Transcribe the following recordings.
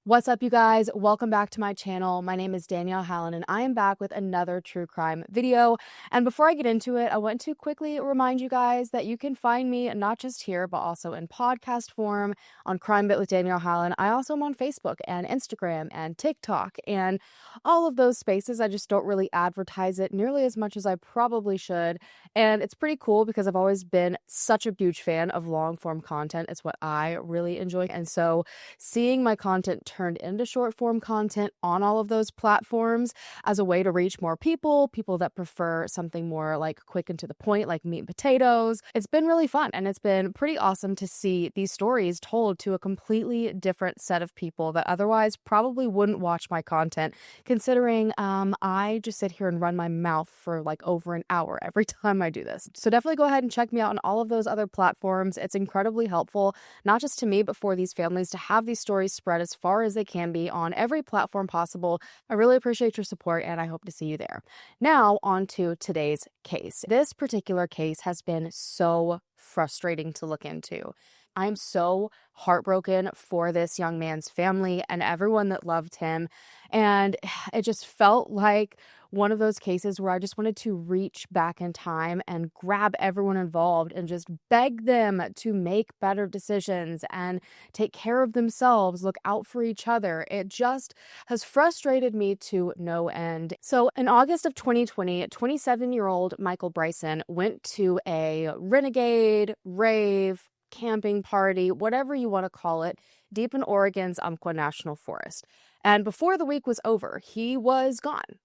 What's up, you guys? Welcome back to my channel. My name is Danielle Hallen, and I am back with another true crime video. And before I get into it, I want to quickly remind you guys that you can find me not just here, but also in podcast form on Crime Bit with Danielle Hallen. I also am on Facebook and Instagram and TikTok and all of those spaces. I just don't really advertise it nearly as much as I probably should. And it's pretty cool because I've always been such a huge fan of long form content. It's what I really enjoy. And so seeing my content turned into short form content on all of those platforms as a way to reach more people that prefer something more like quick and to the point, like meat and potatoes. It's been really fun, and it's been pretty awesome to see these stories told to a completely different set of people that otherwise probably wouldn't watch my content, considering I just sit here and run my mouth for like over an hour every time I do this. So definitely go ahead and check me out on all of those other platforms. It's incredibly helpful, not just to me, but for these families to have these stories spread as far as they can be on every platform possible. I really appreciate your support, and I hope to see you there. Now, on to today's case. This particular case has been so frustrating to look into. I'm so heartbroken for this young man's family and everyone that loved him. And it just felt like one of those cases where I just wanted to reach back in time and grab everyone involved and just beg them to make better decisions and take care of themselves, look out for each other. It just has frustrated me to no end. So in August of 2020, 27-year-old Michael Bryson went to a renegade, rave, camping party, whatever you want to call it, deep in Oregon's Umpqua National Forest. And before the week was over, he was gone.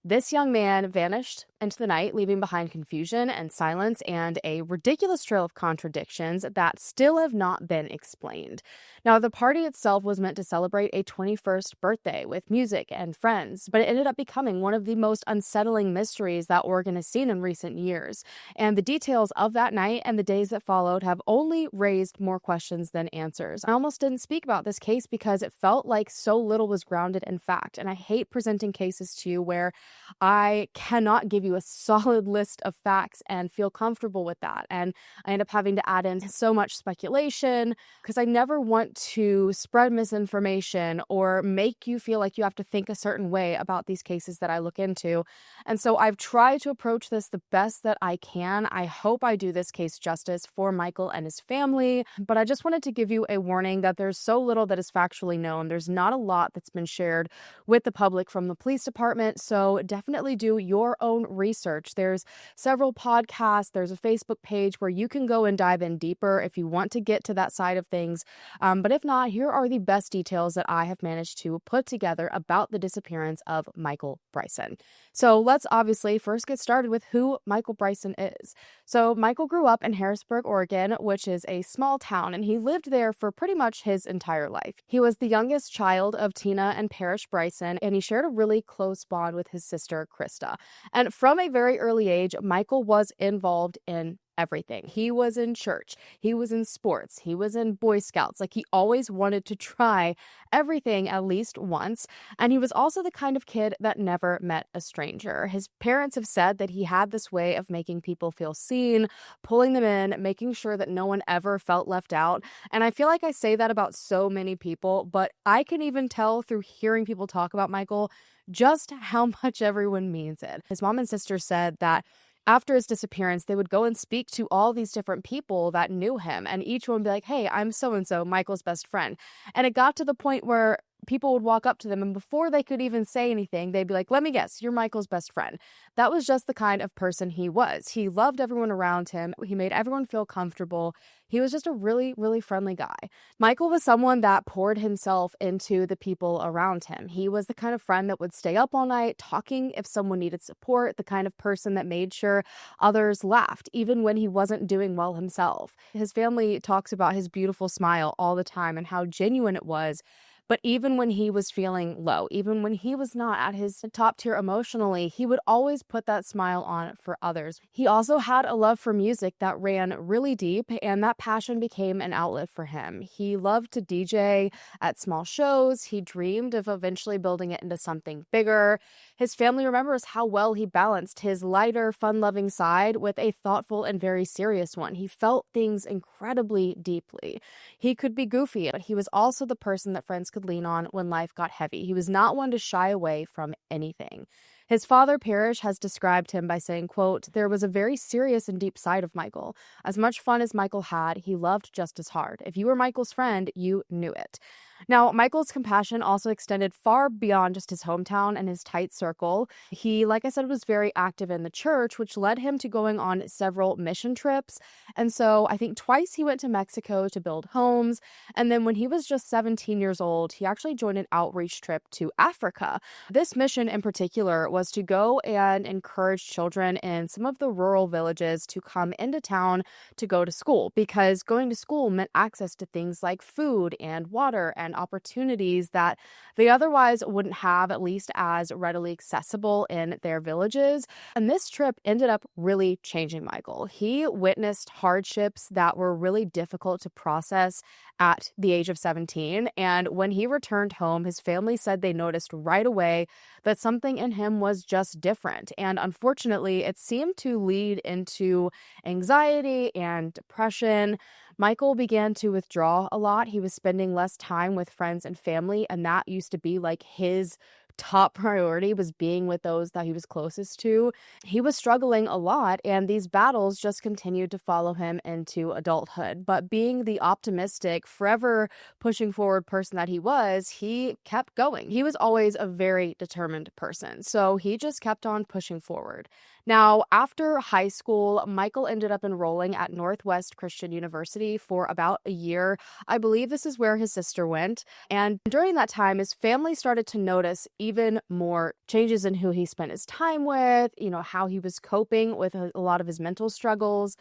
This young man vanished into the night, leaving behind confusion and silence and a ridiculous trail of contradictions that still have not been explained. Now, the party itself was meant to celebrate a 21st birthday with music and friends, but it ended up becoming one of the most unsettling mysteries that Oregon has seen in recent years. And the details of that night and the days that followed have only raised more questions than answers. I almost didn't speak about this case because it felt like so little was grounded in fact, and I hate presenting cases to you where I cannot give you a solid list of facts and feel comfortable with that. And I end up having to add in so much speculation because I never want to spread misinformation or make you feel like you have to think a certain way about these cases that I look into. And so I've tried to approach this the best that I can. I hope I do this case justice for Michael and his family, but I just wanted to give you a warning that there's so little that is factually known. There's not a lot that's been shared with the public from the police department, so definitely do your own research. There's several podcasts, there's a Facebook page where you can go and dive in deeper if you want to get to that side of things. But if not, here are the best details that I have managed to put together about the disappearance of Michael Bryson. So let's obviously first get started with who Michael Bryson is. So Michael grew up in Harrisburg, Oregon, which is a small town, and he lived there for pretty much his entire life. He was the youngest child of Tina and Parrish Bryson, and he shared a really close bond with his sister, Krista. And from a very early age, Michael was involved in everything. He was in church, he was in sports, he was in Boy Scouts. Like, he always wanted to try everything at least once. And he was also the kind of kid that never met a stranger. His parents have said that he had this way of making people feel seen, pulling them in, making sure that no one ever felt left out. And I feel like I say that about so many people, but I can even tell through hearing people talk about Michael just how much everyone means it. His mom and sister said that after his disappearance, they would go and speak to all these different people that knew him, and each one would be like, "Hey, I'm so-and-so, Michael's best friend." And it got to the point where people would walk up to them, and before they could even say anything, they'd be like, "Let me guess, you're Michael's best friend." That was just the kind of person he was. He loved everyone around him. He made everyone feel comfortable. He was just a really, really friendly guy. Michael was someone that poured himself into the people around him. He was the kind of friend that would stay up all night talking if someone needed support, the kind of person that made sure others laughed, even when he wasn't doing well himself. His family talks about his beautiful smile all the time and how genuine it was. But even when he was feeling low, even when he was not at his top tier emotionally, he would always put that smile on for others. He also had a love for music that ran really deep, and that passion became an outlet for him. He loved to DJ at small shows. He dreamed of eventually building it into something bigger. His family remembers how well he balanced his lighter, fun-loving side with a thoughtful and very serious one. He felt things incredibly deeply. He could be goofy, but he was also the person that friends could could lean on when life got heavy. He was not one to shy away from anything. His father, Parrish, has described him by saying, quote, "There was a very serious and deep side of Michael. As much fun as Michael had, he loved just as hard. If you were Michael's friend, you knew it." Now, Michael's compassion also extended far beyond just his hometown and his tight circle. He, like I said, was very active in the church, which led him to going on several mission trips. And so I think twice he went to Mexico to build homes. And then when he was just 17 years old, he actually joined an outreach trip to Africa. This mission in particular was to go and encourage children in some of the rural villages to come into town to go to school, because going to school meant access to things like food and water and opportunities that they otherwise wouldn't have, at least as readily accessible in their villages. And this trip ended up really changing Michael. He witnessed hardships that were really difficult to process at the age of 17. And when he returned home, his family said they noticed right away that something in him was just different. And unfortunately, it seemed to lead into anxiety and depression. Michael began to withdraw a lot. He was spending less time with friends and family, and that used to be like his top priority, was being with those that he was closest to. He was struggling a lot, and these battles just continued to follow him into adulthood. But being the optimistic, forever pushing forward person that he kept going. He was always a very determined person, so he just kept on pushing forward. Now, after high school, Michael ended up enrolling at Northwest Christian University for about a year. I believe this is where his sister went. And during that time, his family started to notice even more changes in who he spent his time with, how he was coping with a lot of his mental struggles.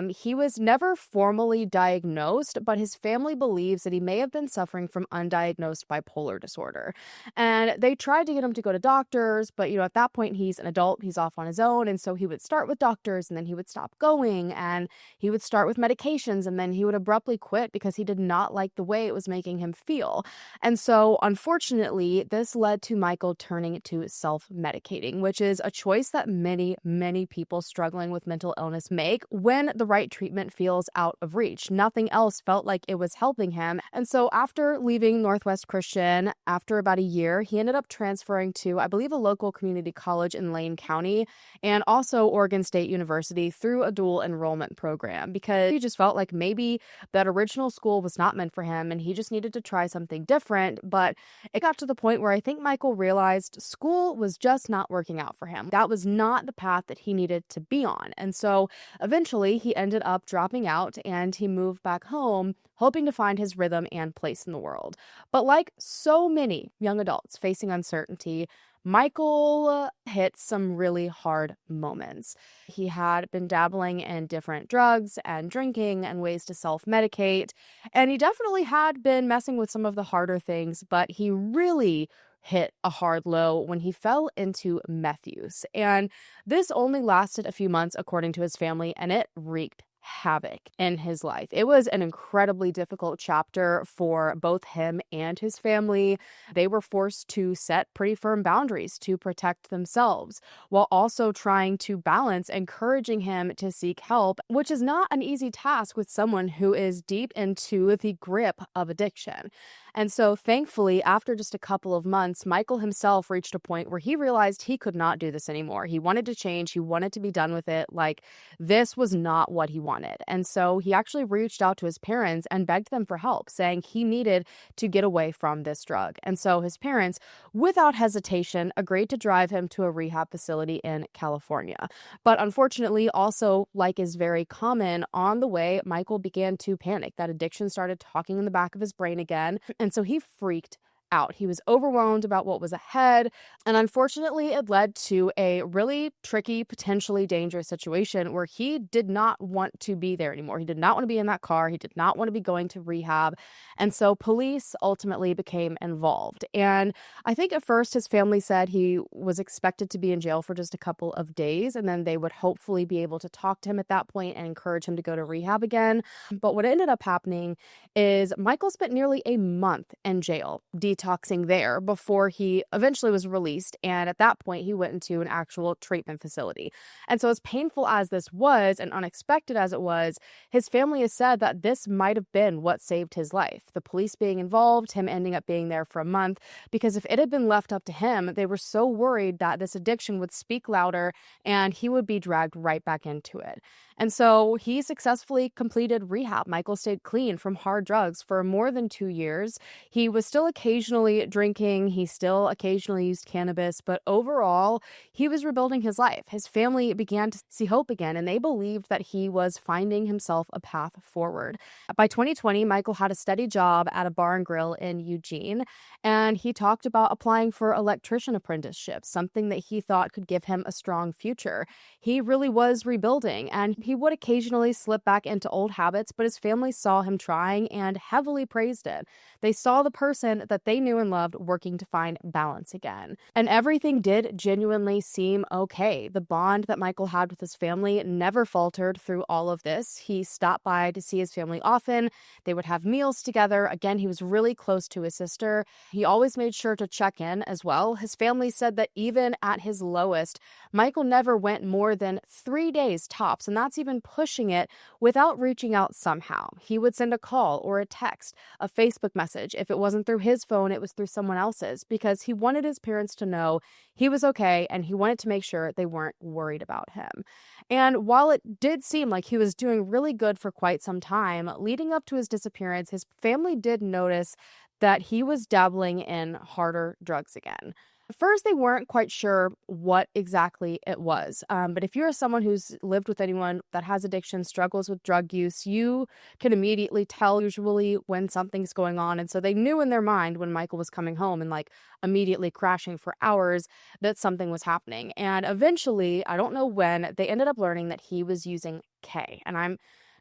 He was never formally diagnosed, but his family believes that he may have been suffering from undiagnosed bipolar disorder. And they tried to get him to go to doctors, but, at that point, he's an adult, he's off on his own. And so he would start with doctors and then he would stop going, and he would start with medications and then he would abruptly quit because he did not like the way it was making him feel. And so, unfortunately, this led to Michael turning to self-medicating, which is a choice that many, many people struggling with mental illness make when the right treatment feels out of reach. Nothing else felt like it was helping him. And so after leaving Northwest Christian, after about a year, he ended up transferring to, I believe, a local community college in Lane County and also Oregon State University through a dual enrollment program, because he just felt like maybe that original school was not meant for him and he just needed to try something different. But it got to the point where I think Michael realized school was just not working out for him. That was not the path that he needed to be on. And so eventually he ended up dropping out and he moved back home, hoping to find his rhythm and place in the world. But like so many young adults facing uncertainty, Michael hit some really hard moments. He had been dabbling in different drugs and drinking and ways to self-medicate, and he definitely had been messing with some of the harder things, but he really hit a hard low when he fell into meth use. And this only lasted a few months, according to his family, and it wreaked havoc in his life. It was an incredibly difficult chapter for both him and his family. They were forced to set pretty firm boundaries to protect themselves, while also trying to balance encouraging him to seek help, which is not an easy task with someone who is deep into the grip of addiction. And so thankfully, after just a couple of months, Michael himself reached a point where he realized he could not do this anymore. He wanted to change. He wanted to be done with it. Like, this was not what he wanted. And so he actually reached out to his parents and begged them for help, saying he needed to get away from this drug. And so his parents, without hesitation, agreed to drive him to a rehab facility in California. But unfortunately, also, like is very common, on the way, Michael began to panic. That addiction started talking in the back of his brain again. And so he freaked out. He was overwhelmed about what was ahead. And unfortunately, it led to a really tricky, potentially dangerous situation where he did not want to be there anymore. He did not want to be in that car. He did not want to be going to rehab. And so police ultimately became involved. And I think at first his family said he was expected to be in jail for just a couple of days, and then they would hopefully be able to talk to him at that point and encourage him to go to rehab again. But what ended up happening is Michael spent nearly a month in jail, detained detoxing there before he eventually was released. And at that point, he went into an actual treatment facility. And so, as painful as this was and unexpected as it was, his family has said that this might have been what saved his life. The police being involved, him ending up being there for a month, because if it had been left up to him, they were so worried that this addiction would speak louder and he would be dragged right back into it. And so he successfully completed rehab. Michael stayed clean from hard drugs for more than 2 years. He was still occasionally drinking. He still occasionally used cannabis. But overall, he was rebuilding his life. His family began to see hope again, and they believed that he was finding himself a path forward. By 2020, Michael had a steady job at a bar and grill in Eugene, and he talked about applying for electrician apprenticeships, something that he thought could give him a strong future. He really was rebuilding, and he would occasionally slip back into old habits, but his family saw him trying and heavily praised it. They saw the person that they knew and loved working to find balance again. And everything did genuinely seem okay. The bond that Michael had with his family never faltered through all of this. He stopped by to see his family often. They would have meals together. Again, he was really close to his sister. He always made sure to check in as well. His family said that even at his lowest, Michael never went more than 3 days tops, and that's even pushing it, without reaching out somehow. He would send a call or a text, a Facebook message. If it wasn't through his phone, it was through someone else's, because he wanted his parents to know he was okay, and he wanted to make sure they weren't worried about him. And while it did seem like he was doing really good for quite some time, leading up to his disappearance, his family did notice that he was dabbling in harder drugs again. At first, they weren't quite sure what exactly it was. But if you're someone who's lived with anyone that has addiction, struggles with drug use, you can immediately tell usually when something's going on. And so they knew in their mind when Michael was coming home and like immediately crashing for hours that something was happening. And eventually, I don't know when, they ended up learning that he was using K. And I'm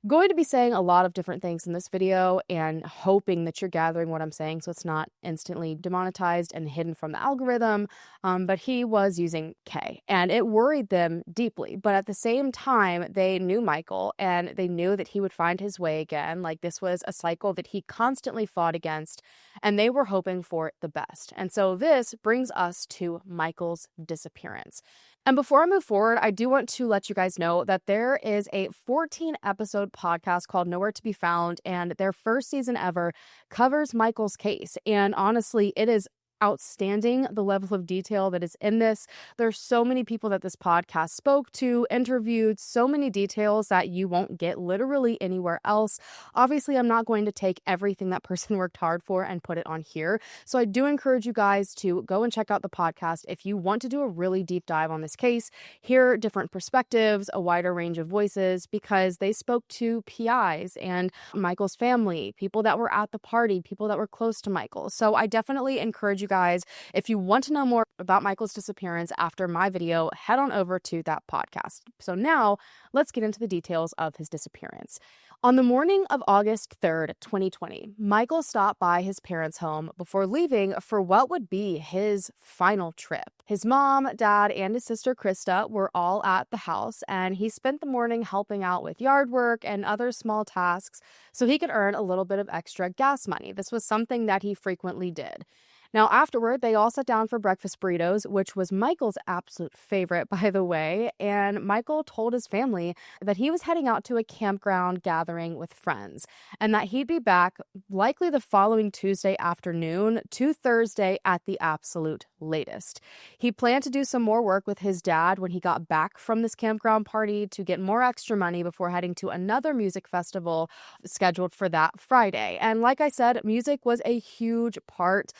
going to be saying a lot of different things in this video and hoping that you're gathering what I'm saying so it's not instantly demonetized and hidden from the algorithm. But he was using K, and it worried them deeply. But at the same time, they knew Michael, and they knew that he would find his way again. Like, this was a cycle that he constantly fought against, and they were hoping for the best. And so this brings us to Michael's disappearance. And before I move forward, I do want to let you guys know that there is a 14-episode podcast called Nowhere to Be Found, and their first season ever covers Michael's case. And honestly, it is outstanding, the level of detail that is in this. There's so many people that this podcast spoke to, interviewed, so many details that you won't get literally anywhere else. Obviously, I'm not going to take everything that person worked hard for and put it on here. So I do encourage you guys to go and check out the podcast if you want to do a really deep dive on this case, hear different perspectives, a wider range of voices, because they spoke to PIs and Michael's family, people that were at the party, people that were close to Michael. So I definitely encourage you guys, if you want to know more about Michael's disappearance after my video, head on over to that podcast. So now let's get into the details of his disappearance. On the morning of August 3rd, 2020, Michael stopped by his parents' home before leaving for what would be his final trip. His mom, dad, and his sister Krista were all at the house, and he spent the morning helping out with yard work and other small tasks so he could earn a little bit of extra gas money. This was something that he frequently did. Now, afterward, they all sat down for breakfast burritos, which was Michael's absolute favorite, by the way. And Michael told his family that he was heading out to a campground gathering with friends and that he'd be back likely the following Tuesday afternoon to Thursday at the absolute latest. He planned to do some more work with his dad when he got back from this campground party to get more extra money before heading to another music festival scheduled for that Friday. And like I said, music was a huge part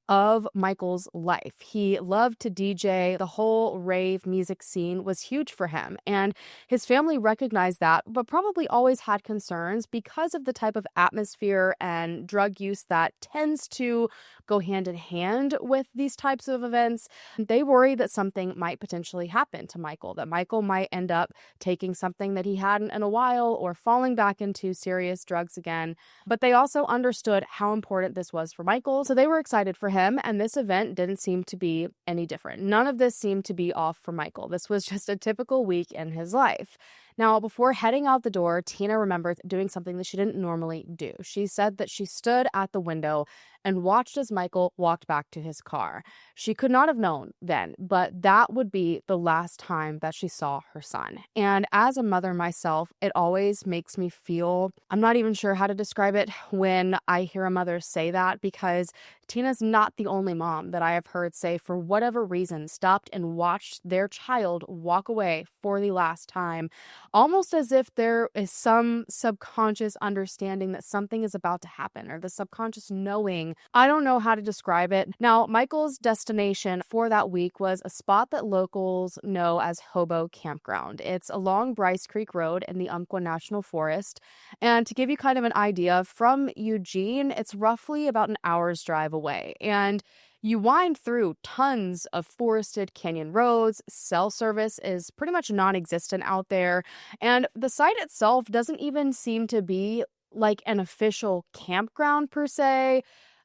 of Michael's life. He loved to DJ. The whole rave music scene was huge for him, and his family recognized that, but probably always had concerns because of the type of atmosphere and drug use that tends to go hand in hand with these types of events. They worry that something might potentially happen to Michael, that Michael might end up taking something that he hadn't in a while or falling back into serious drugs again. But they also understood how important this was for Michael, so they were excited for him, and this event didn't seem to be any different. None of this seemed to be off for Michael. This was just a typical week in his life. Now, before heading out the door, Tina remembers doing something that she didn't normally do. She said that she stood at the window and watched as Michael walked back to his car. She could not have known then, but that would be the last time that she saw her son. And as a mother myself, it always makes me feel, I'm not even sure how to describe it when I hear a mother say that, because Tina's not the only mom that I have heard say, for whatever reason, stopped and watched their child walk away for the last time, almost as if there is some subconscious understanding that something is about to happen, or the subconscious knowing. I don't know how to describe it. Now, Michael's destination for that week was a spot that locals know as Hobo Campground. It's along Bryce Creek Road in the Umpqua National Forest. And to give you kind of an idea, from Eugene, it's roughly about an hour's drive away. And you wind through tons of forested canyon roads. Cell service is pretty much non-existent out there. And the site itself doesn't even seem to be like an official campground per se.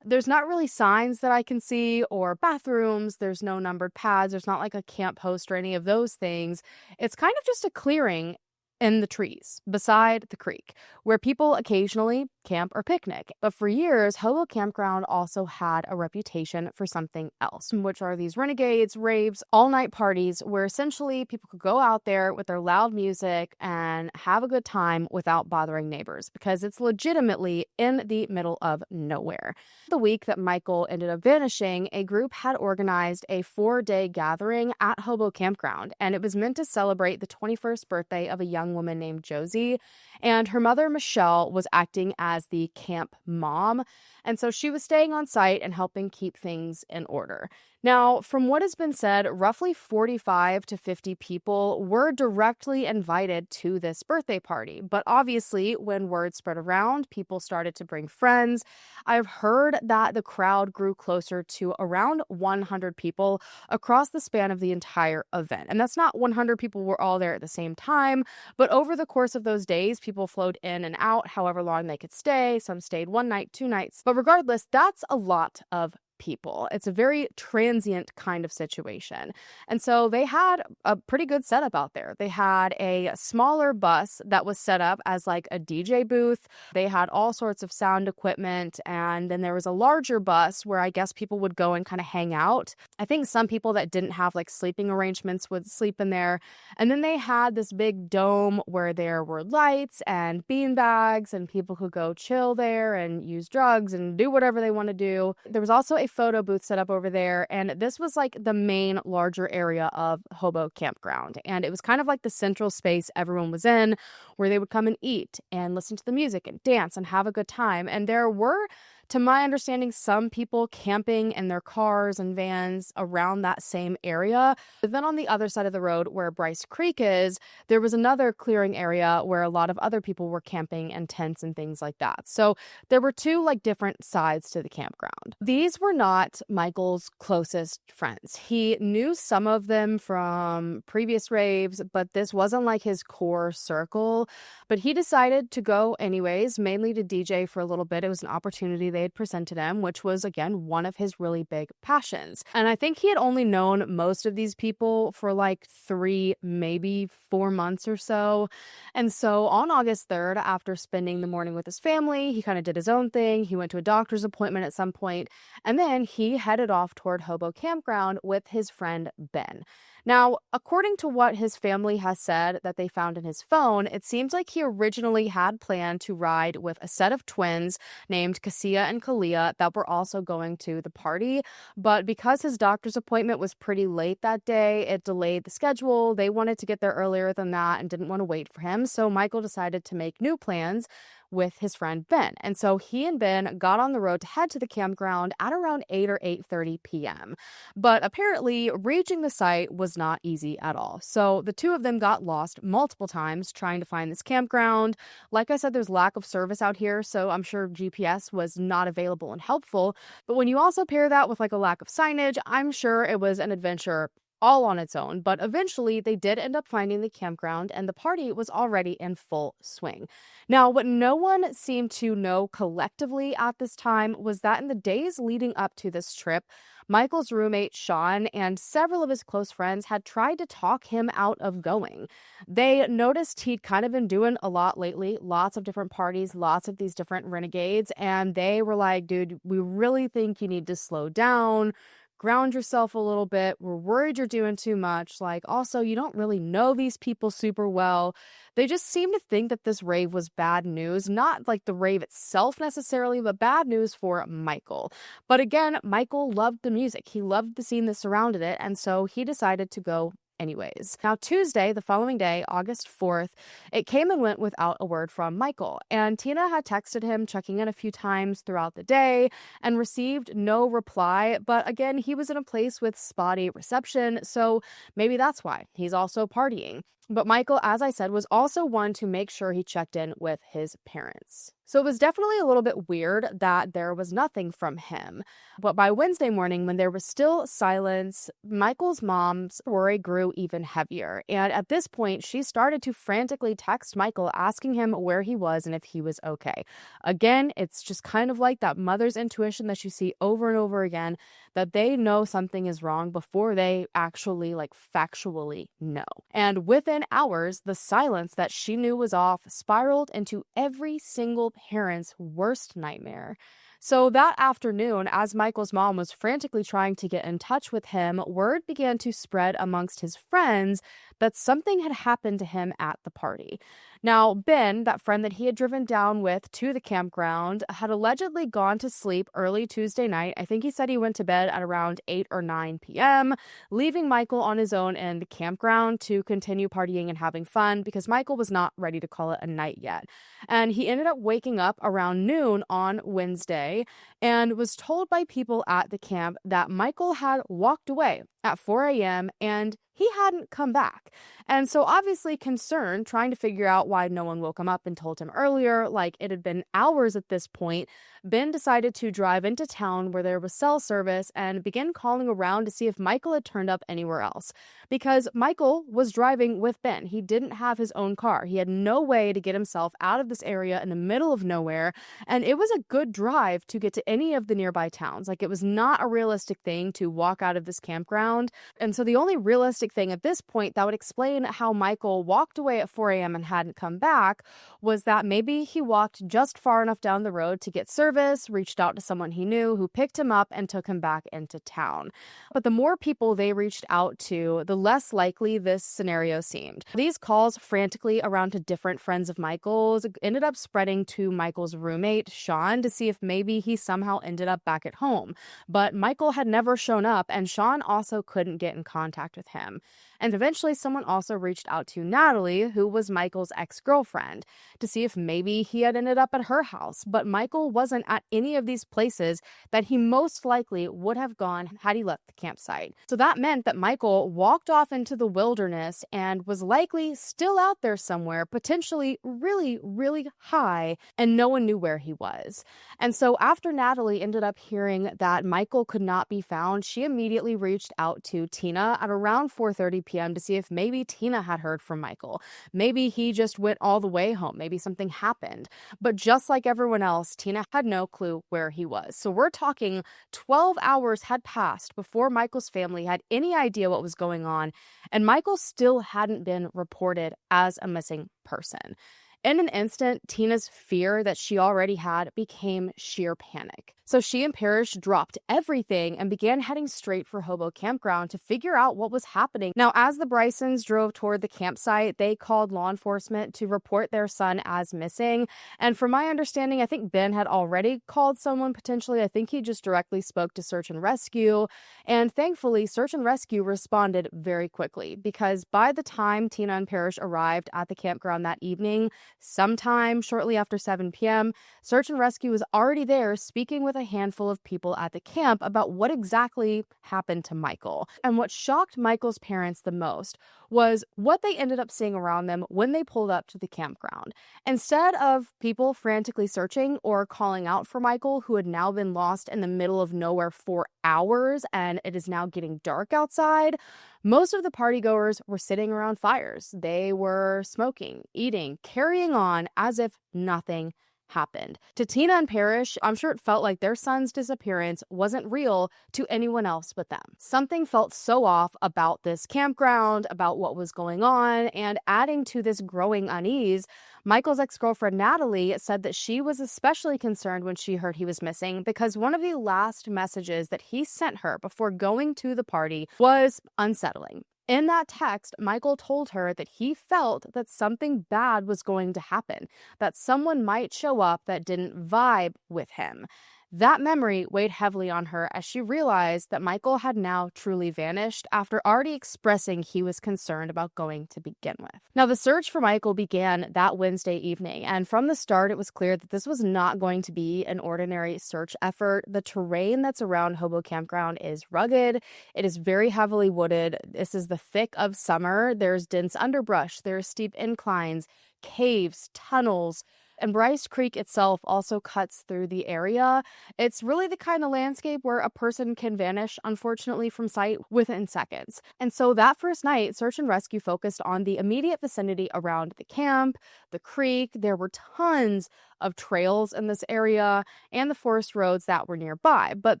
There's not really signs that I can see, or bathrooms. There's no numbered pads. There's not like a camp post or any of those things. It's kind of just a clearing in the trees beside the creek where people occasionally camp or picnic. But for years, Hobo Campground also had a reputation for something else, which are these renegades, raves, all-night parties where essentially people could go out there with their loud music and have a good time without bothering neighbors, because it's legitimately in the middle of nowhere. The week that Michael ended up vanishing, a group had organized a 4-day gathering at Hobo Campground, and it was meant to celebrate the 21st birthday of a young woman named Josie, and her mother, Michelle, was acting as the camp mom, and so she was staying on site and helping keep things in order. Now, from what has been said, roughly 45 to 50 people were directly invited to this birthday party. But obviously, when word spread around, people started to bring friends. I've heard that the crowd grew closer to around 100 people across the span of the entire event. And that's not 100 people were all there at the same time, but over the course of those days, people flowed in and out however long they could stay. Some stayed 1 night, 2 nights. But regardless, that's a lot of people. It's a very transient kind of situation. And so they had a pretty good setup out there. They had a smaller bus that was set up as like a DJ booth. They had all sorts of sound equipment. And then there was a larger bus where I guess people would go and kind of hang out. I think some people that didn't have like sleeping arrangements would sleep in there. And then they had this big dome where there were lights and bean bags, and people could go chill there and use drugs and do whatever they want to do. There was also a photo booth set up over there, and this was like the main larger area of Hobo Campground, and it was kind of like the central space everyone was in, where they would come and eat and listen to the music and dance and have a good time. And there were, to my understanding, some people camping in their cars and vans around that same area. But then on the other side of the road where Bryce Creek is, there was another clearing area where a lot of other people were camping in tents and things like that. So there were two like different sides to the campground. These were not Michael's closest friends. He knew some of them from previous raves, but this wasn't like his core circle. But he decided to go anyways, mainly to DJ for a little bit. It was an opportunity they had presented him, which was, again, one of his really big passions. And I think he had only known most of these people for like 3, maybe 4 months or so. And so on August 3rd, after spending the morning with his family, he kind of did his own thing. He went to a doctor's appointment at some point, and then he headed off toward Hobo Campground with his friend Ben. Now, according to what his family has said that they found in his phone, it seems like he originally had planned to ride with a set of twins named Cassia and Kalia that were also going to the party. But because his doctor's appointment was pretty late that day, it delayed the schedule. They wanted to get there earlier than that and didn't want to wait for him. So Michael decided to make new plans with his friend Ben. And so he and Ben got on the road to head to the campground at around 8 or 8:30 p.m. But apparently reaching the site was not easy at all. So the two of them got lost multiple times trying to find this campground. Like I said, there's lack of service out here, so I'm sure GPS was not available and helpful. But when you also pair that with like a lack of signage, I'm sure it was an adventure all on its own, but eventually they did end up finding the campground and the party was already in full swing. Now, what no one seemed to know collectively at this time was that in the days leading up to this trip, Michael's roommate Sean and several of his close friends had tried to talk him out of going. They noticed he'd kind of been doing a lot lately, lots of different parties, lots of these different renegades, and they were like, dude, we really think you need to slow down, ground yourself a little bit. We're worried you're doing too much. Like, also, you don't really know these people super well. They just seem to think that this rave was bad news, not like the rave itself necessarily, but bad news for Michael. But again, Michael loved the music. He loved the scene that surrounded it, and so he decided to go anyways. Now, Tuesday, the following day, August 4th, it came and went without a word from Michael. And Tina had texted him, checking in a few times throughout the day, and received no reply. But again, he was in a place with spotty reception, so maybe that's why he's also partying. But Michael, as I said, was also one to make sure he checked in with his parents. So it was definitely a little bit weird that there was nothing from him. But by Wednesday morning, when there was still silence, Michael's mom's worry grew even heavier. And at this point, she started to frantically text Michael, asking him where he was and if he was okay. Again, it's just kind of like that mother's intuition that you see over and over again, that they know something is wrong before they actually, like, factually know. And within hours, the silence that she knew was off spiraled into every single parent's worst nightmare. So that afternoon, as Michael's mom was frantically trying to get in touch with him, word began to spread amongst his friends that something had happened to him at the party. Now, Ben, that friend that he had driven down with to the campground, had allegedly gone to sleep early Tuesday night. I think he said he went to bed at around 8 or 9 p.m., leaving Michael on his own in the campground to continue partying and having fun because Michael was not ready to call it a night yet. And he ended up waking up around noon on Wednesday and was told by people at the camp that Michael had walked away at 4 a.m. and he hadn't come back. And so obviously concerned, trying to figure out why no one woke him up and told him earlier, like it had been hours at this point, Ben decided to drive into town where there was cell service and begin calling around to see if Michael had turned up anywhere else. Because Michael was driving with Ben. He didn't have his own car. He had no way to get himself out of this area in the middle of nowhere. And it was a good drive to get to any of the nearby towns. Like, it was not a realistic thing to walk out of this campground. And so the only realistic thing at this point that would explain how Michael walked away at 4 a.m. and hadn't come back was that maybe he walked just far enough down the road to get service, reached out to someone he knew who picked him up and took him back into town. But the more people they reached out to, the less likely this scenario seemed. These calls frantically around to different friends of Michael's ended up spreading to Michael's roommate, Sean, to see if maybe he somehow ended up back at home. But Michael had never shown up, and Sean also couldn't get in contact with him. And eventually someone also reached out to Natalie, who was Michael's ex-girlfriend, to see if maybe he had ended up at her house. But Michael wasn't at any of these places that he most likely would have gone had he left the campsite. So that meant that Michael walked off into the wilderness and was likely still out there somewhere, potentially really, really high, and no one knew where he was. And so after Natalie ended up hearing that Michael could not be found, she immediately reached out to Tina at around 4:30 p.m. to see if maybe Tina had heard from Michael. Maybe he just went all the way home. Maybe something happened. But just like everyone else, Tina had no clue where he was. So we're talking 12 hours had passed before Michael's family had any idea what was going on, and Michael still hadn't been reported as a missing person. In an instant, Tina's fear that she already had became sheer panic. So she and Parrish dropped everything and began heading straight for Hobo Campground to figure out what was happening. Now, as the Brysons drove toward the campsite, they called law enforcement to report their son as missing. And from my understanding, I think Ben had already called someone potentially. I think he just directly spoke to Search and Rescue. And thankfully, Search and Rescue responded very quickly because by the time Tina and Parrish arrived at the campground that evening, sometime shortly after 7 p.m., Search and Rescue was already there speaking with a handful of people at the camp about what exactly happened to Michael. And what shocked Michael's parents the most was what they ended up seeing around them when they pulled up to the campground. Instead of people frantically searching or calling out for Michael, who had now been lost in the middle of nowhere for hours and it is now getting dark outside, Most of the partygoers were sitting around fires. They were smoking, eating, carrying on as if nothing happened. To Tina and Parrish, I'm sure it felt like their son's disappearance wasn't real to anyone else but them. Something felt so off about this campground, about what was going on, and adding to this growing unease, Michael's ex-girlfriend Natalie said that she was especially concerned when she heard he was missing because one of the last messages that he sent her before going to the party was unsettling. In that text, Michael told her that he felt that something bad was going to happen, that someone might show up that didn't vibe with him. That memory weighed heavily on her as she realized that Michael had now truly vanished after already expressing he was concerned about going to begin with. Now, the search for Michael began that Wednesday evening, and from the start, it was clear that this was not going to be an ordinary search effort. The terrain that's around Hobo Campground is rugged. It is very heavily wooded. This is the thick of summer. There's dense underbrush. There's steep inclines, caves, tunnels, and Bryce Creek itself also cuts through the area. It's really the kind of landscape where a person can vanish, unfortunately, from sight within seconds. And so that first night, search and rescue focused on the immediate vicinity around the camp, the creek. There were tons of trails in this area and the forest roads that were nearby, but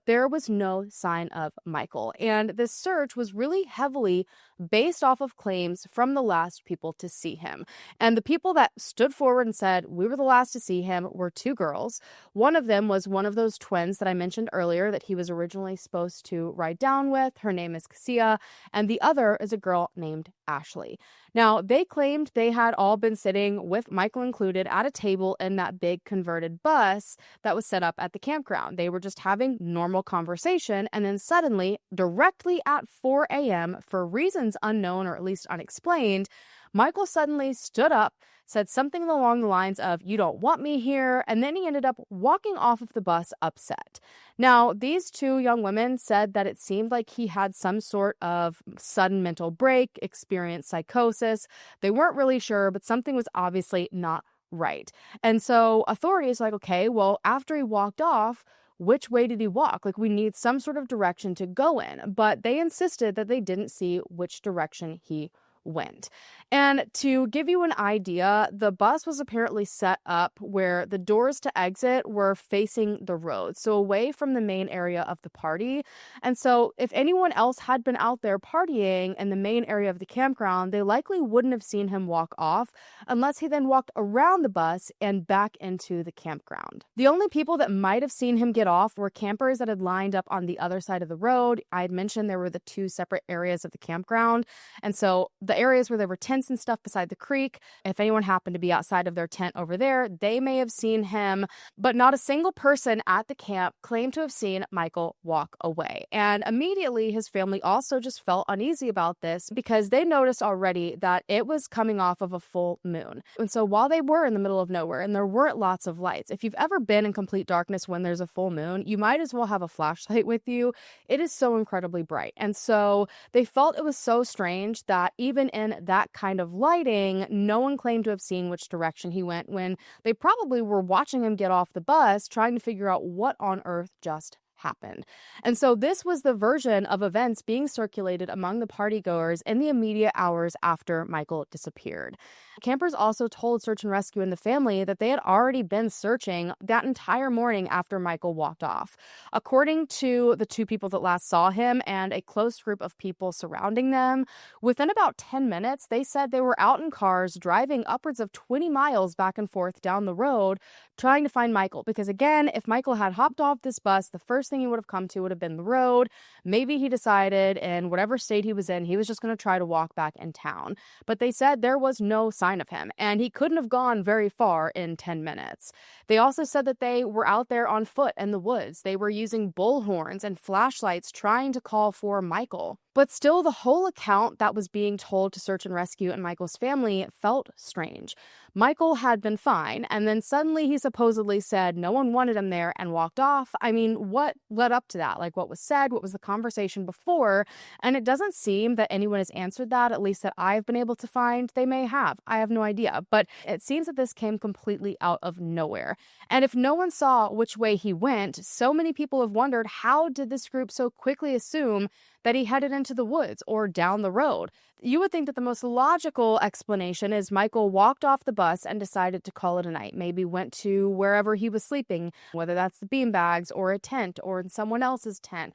there was no sign of Michael. And this search was really heavily based off of claims from the last people to see him. And the people that stood forward and said, we were the last to see him, were two girls. One of them was one of those twins that I mentioned earlier that he was originally supposed to ride down with. Her name is Cassia, and the other is a girl named Ashley. Now, they claimed they had all been sitting, with Michael included, at a table in that big converted bus that was set up at the campground. They were just having normal conversation, and then suddenly, directly at 4 a.m., for reasons unknown or at least unexplained, Michael suddenly stood up, said something along the lines of, "You don't want me here," and then he ended up walking off of the bus upset. Now, these two young women said that it seemed like he had some sort of sudden mental break, experienced psychosis. They weren't really sure, but something was obviously not right. And so authorities were like, okay, well, after he walked off, which way did he walk? Like, we need some sort of direction to go in. But they insisted that they didn't see which direction he went. And to give you an idea, the bus was apparently set up where the doors to exit were facing the road, so away from the main area of the party. And so if anyone else had been out there partying in the main area of the campground, they likely wouldn't have seen him walk off unless he then walked around the bus and back into the campground. The only people that might have seen him get off were campers that had lined up on the other side of the road. I had mentioned there were the two separate areas of the campground, and so the areas where there were tents and stuff beside the creek, if anyone happened to be outside of their tent over there, they may have seen him, but not a single person at the camp claimed to have seen Michael walk away. And immediately his family also just felt uneasy about this because they noticed already that it was coming off of a full moon. And so while they were in the middle of nowhere and there weren't lots of lights, if you've ever been in complete darkness when there's a full moon, you might as well have a flashlight with you. It is so incredibly bright. And so they felt it was so strange that even in that kind of lighting, no one claimed to have seen which direction he went when they probably were watching him get off the bus, trying to figure out what on earth just happened. And so this was the version of events being circulated among the partygoers in the immediate hours after Michael disappeared. Campers also told search and rescue and the family that they had already been searching that entire morning after Michael walked off. According to the two people that last saw him and a close group of people surrounding them, within about 10 minutes, they said they were out in cars driving upwards of 20 miles back and forth down the road trying to find Michael. Because again, if Michael had hopped off this bus, the first thing he would have come to would have been the road. Maybe he decided in whatever state he was in, he was just going to try to walk back in town. But they said there was no sign of him, and he couldn't have gone very far in 10 minutes. They also said that they were out there on foot in the woods. They were using bullhorns and flashlights trying to call for Michael. But still, the whole account that was being told to search and rescue and Michael's family felt strange. Michael had been fine, and then suddenly he supposedly said no one wanted him there and walked off. I mean, what led up to that? Like, what was said? What was the conversation before? And it doesn't seem that anyone has answered that, at least that I've been able to find. They may have. I have no idea. But it seems that this came completely out of nowhere. And if no one saw which way he went, so many people have wondered, how did this group so quickly assume that he headed in into the woods or down the road. You would think that the most logical explanation is Michael walked off the bus and decided to call it a night. Maybe went to wherever he was sleeping, whether that's the beanbags or a tent or in someone else's tent.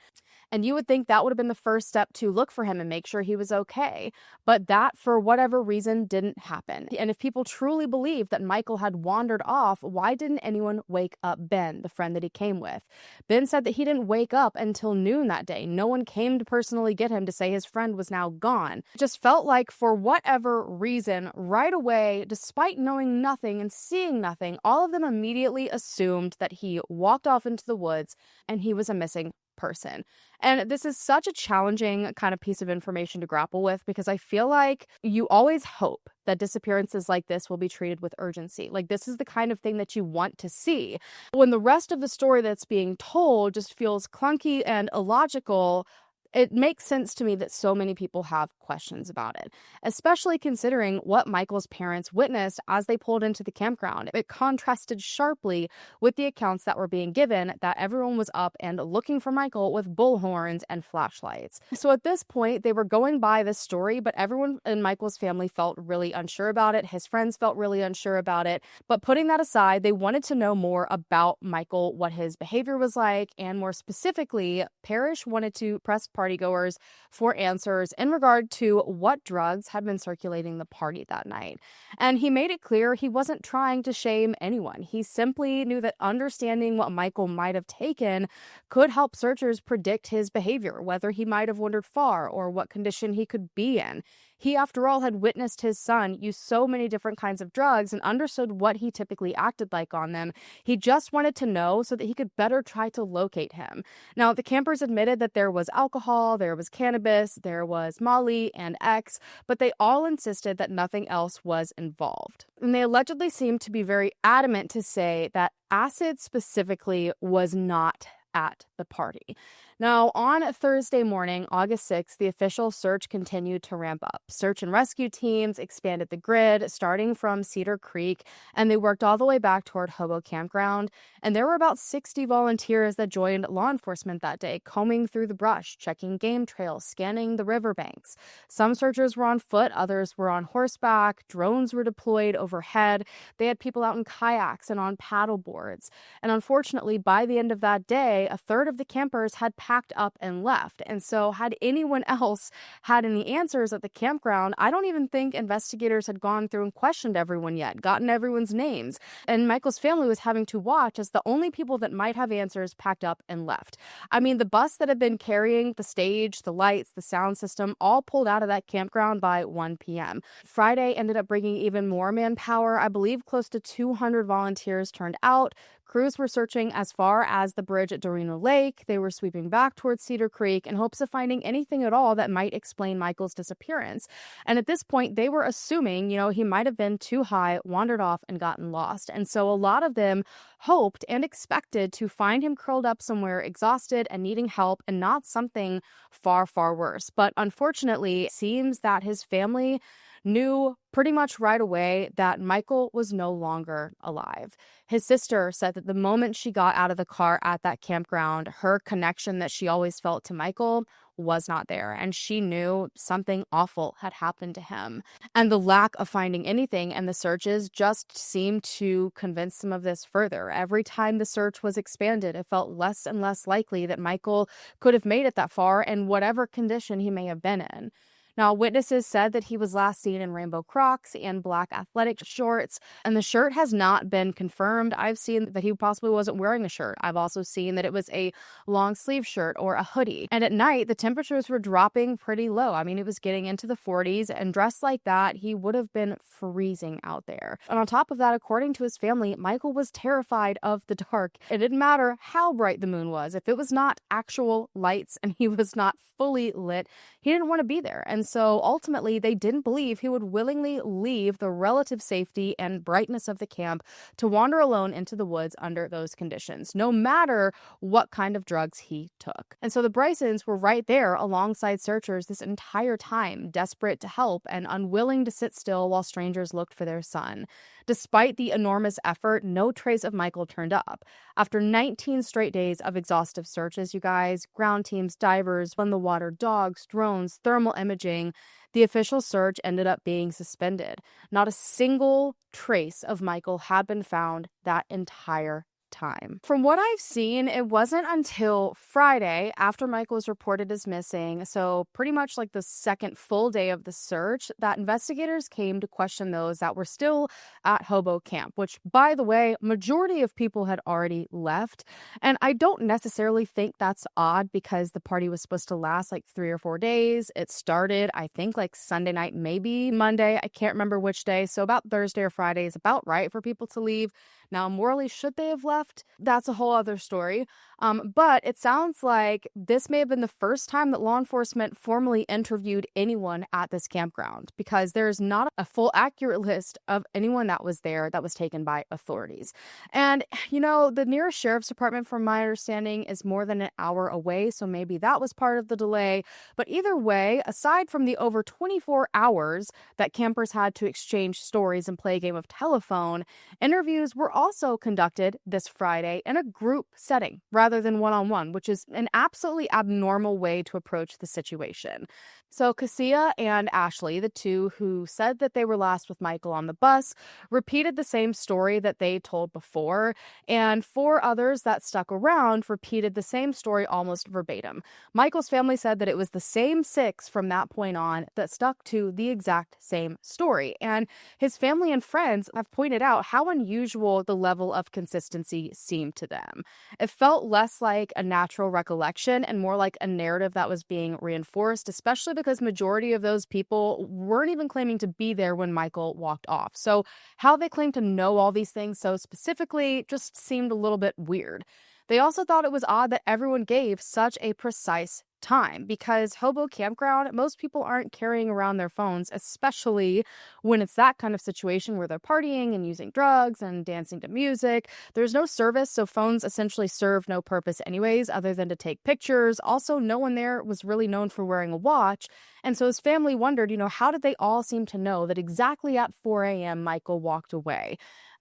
And you would think that would have been the first step to look for him and make sure he was okay. But that, for whatever reason, didn't happen. And if people truly believed that Michael had wandered off, why didn't anyone wake up Ben, the friend that he came with? Ben said that he didn't wake up until noon that day. No one came to personally get him to say his friend was now gone. It just felt like, for whatever reason, right away, despite knowing nothing and seeing nothing, all of them immediately assumed that he walked off into the woods and he was a missing person. And this is such a challenging kind of piece of information to grapple with, because I feel like you always hope that disappearances like this will be treated with urgency. Like, this is the kind of thing that you want to see. When the rest of the story that's being told just feels clunky and illogical, it makes sense to me that so many people have questions about it, especially considering what Michael's parents witnessed as they pulled into the campground. It contrasted sharply with the accounts that were being given that everyone was up and looking for Michael with bullhorns and flashlights. So at this point, they were going by this story, but everyone in Michael's family felt really unsure about it. His friends felt really unsure about it. But putting that aside, they wanted to know more about Michael, what his behavior was like, and more specifically, Parrish wanted to press partygoers for answers in regard to what drugs had been circulating the party that night. And he made it clear he wasn't trying to shame anyone. He simply knew that understanding what Michael might have taken could help searchers predict his behavior, whether he might have wandered far or what condition he could be in. He, after all, had witnessed his son use so many different kinds of drugs and understood what he typically acted like on them. He just wanted to know so that he could better try to locate him. Now, the campers admitted that there was alcohol, there was cannabis, there was Molly and X, but they all insisted that nothing else was involved. And they allegedly seemed to be very adamant to say that acid specifically was not at the party. Now, on Thursday morning, August 6th, the official search continued to ramp up. Search and rescue teams expanded the grid, starting from Cedar Creek, and they worked all the way back toward Hobo Campground. And there were about 60 volunteers that joined law enforcement that day, combing through the brush, checking game trails, scanning the riverbanks. Some searchers were on foot, others were on horseback, drones were deployed overhead. They had people out in kayaks and on paddle boards. And unfortunately, by the end of that day, a third of the campers had packed up and left. And so had anyone else had any answers at the campground, I don't even think investigators had gone through and questioned everyone yet, gotten everyone's names. And Michael's family was having to watch as the only people that might have answers packed up and left. I mean, the bus that had been carrying the stage, the lights, the sound system, all pulled out of that campground by 1 p.m. Friday ended up bringing even more manpower. I believe close to 200 volunteers turned out. Crews were searching as far as the bridge at Dorino Lake. They were sweeping back towards Cedar Creek in hopes of finding anything at all that might explain Michael's disappearance. And at this point, they were assuming, he might have been too high, wandered off, and gotten lost. And so a lot of them hoped and expected to find him curled up somewhere, exhausted and needing help, and not something far, far worse. But unfortunately, it seems that his family knew pretty much right away that Michael was no longer alive. His sister said that the moment she got out of the car at that campground, her connection that she always felt to Michael was not there, and she knew something awful had happened to him. And the lack of finding anything and the searches just seemed to convince them of this further. Every time the search was expanded, it felt less and less likely that Michael could have made it that far in whatever condition he may have been in. Now, witnesses said that he was last seen in rainbow Crocs and black athletic shorts, and the shirt has not been confirmed. I've seen that he possibly wasn't wearing a shirt. I've also seen that it was a long sleeve shirt or a hoodie. And at night, the temperatures were dropping pretty low. I mean, it was getting into the 40s, and dressed like that, he would have been freezing out there. And on top of that, according to his family, Michael was terrified of the dark. It didn't matter how bright the moon was. If it was not actual lights and he was not fully lit, he didn't want to be there. And so ultimately they didn't believe he would willingly leave the relative safety and brightness of the camp to wander alone into the woods under those conditions, no matter what kind of drugs he took. And so the Brysons were right there alongside searchers this entire time, desperate to help and unwilling to sit still while strangers looked for their son. Despite the enormous effort, no trace of Michael turned up. After 19 straight days of exhaustive searches, you guys, ground teams, divers, on the water, dogs, drones, thermal imaging, the official search ended up being suspended. Not a single trace of Michael had been found that entire time. From what I've seen, it wasn't until Friday, after Michael was reported as missing, so pretty much like the second full day of the search, that investigators came to question those that were still at Hobo Camp, which, by the way, majority of people had already left. And I don't necessarily think that's odd because the party was supposed to last like 3 or 4 days. It started, I think, like Sunday night, maybe Monday. I can't remember which day. So about Thursday or Friday is about right for people to leave. Now, morally, should they have left? That's a whole other story. But it sounds like this may have been the first time that law enforcement formally interviewed anyone at this campground, because there's not a full accurate list of anyone that was there that was taken by authorities. And, the nearest sheriff's department, from my understanding, is more than an hour away, so maybe that was part of the delay. But either way, aside from the over 24 hours that campers had to exchange stories and play a game of telephone, interviews were also conducted this Friday in a group setting rather than one-on-one, which is an absolutely abnormal way to approach the situation. So Cassia and Ashley, the two who said that they were last with Michael on the bus, repeated the same story that they told before, and 4 others that stuck around repeated the same story almost verbatim. Michael's family said that it was the same 6 from that point on that stuck to the exact same story, and his family and friends have pointed out how unusual the level of consistency seemed to them. It felt less like a natural recollection and more like a narrative that was being reinforced, especially because majority of those people weren't even claiming to be there when Michael walked off. So how they claimed to know all these things so specifically just seemed a little bit weird. They also thought it was odd that everyone gave such a precise time, because Hobo Campground, most people aren't carrying around their phones, especially when it's that kind of situation where they're partying and using drugs and dancing to music. There's no service, so phones essentially serve no purpose anyways, other than to take pictures. Also, no one there was really known for wearing a watch. And so his family wondered, how did they all seem to know that exactly at 4 a.m. Michael walked away?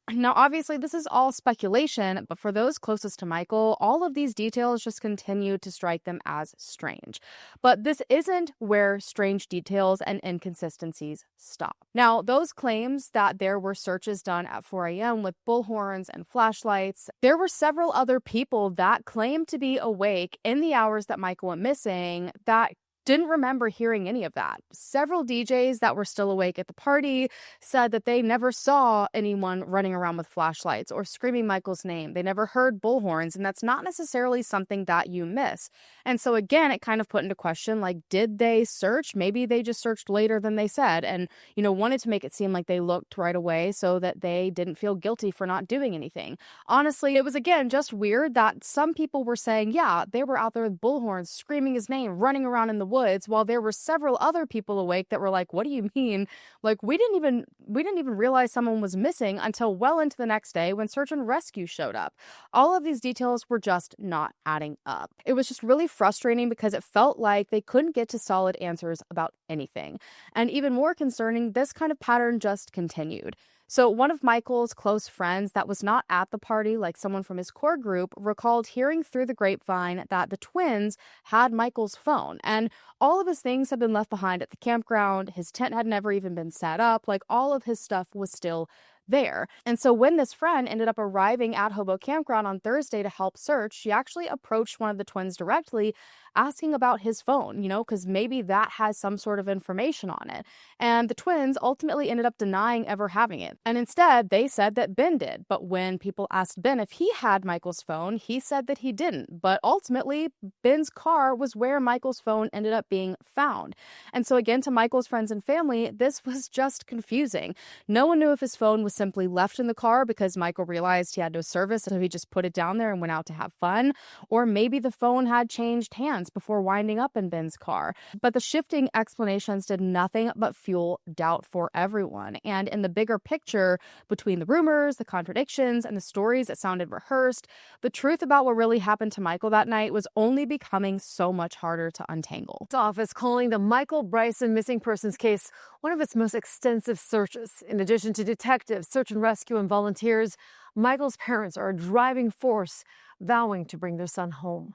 Now, obviously, this is all speculation, but for those closest to Michael, all of these details just continue to strike them as strange. But this isn't where strange details and inconsistencies stop. Now, those claims that there were searches done at 4 a.m. with bullhorns and flashlights, there were several other people that claimed to be awake in the hours that Michael went missing that didn't remember hearing any of that. Several DJs that were still awake at the party said that they never saw anyone running around with flashlights or screaming Michael's name. They never heard bullhorns, and that's not necessarily something that you miss. And so again, it kind of put into question, like, did they search? Maybe they just searched later than they said and, wanted to make it seem like they looked right away so that they didn't feel guilty for not doing anything. Honestly, it was, again, just weird that some people were saying, yeah, they were out there with bullhorns, screaming his name, running around in the woods, while there were several other people awake that were like, what do you mean? Like, we didn't even realize someone was missing until well into the next day when search and rescue showed up. All of these details were just not adding up. It was just really frustrating because it felt like they couldn't get to solid answers about anything. And even more concerning, this kind of pattern just continued. So one of Michael's close friends that was not at the party, like someone from his core group, recalled hearing through the grapevine that the twins had Michael's phone, and all of his things had been left behind at the campground. His tent had never even been set up. Like, all of his stuff was still there. And so when this friend ended up arriving at Hobo Campground on Thursday to help search, she actually approached one of the twins directly, asking about his phone, because maybe that has some sort of information on it. And the twins ultimately ended up denying ever having it. And instead, they said that Ben did. But when people asked Ben if he had Michael's phone, he said that he didn't. But ultimately, Ben's car was where Michael's phone ended up being found. And so again, to Michael's friends and family, this was just confusing. No one knew if his phone was simply left in the car because Michael realized he had no service, so he just put it down there and went out to have fun. Or maybe the phone had changed hands months before winding up in Ben's car. But the shifting explanations did nothing but fuel doubt for everyone. And in the bigger picture, between the rumors, the contradictions, and the stories that sounded rehearsed, the truth about what really happened to Michael that night was only becoming so much harder to untangle. The office calling the Michael Bryson missing persons case one of its most extensive searches. In addition to detectives, search and rescue, and volunteers, Michael's parents are a driving force, vowing to bring their son home.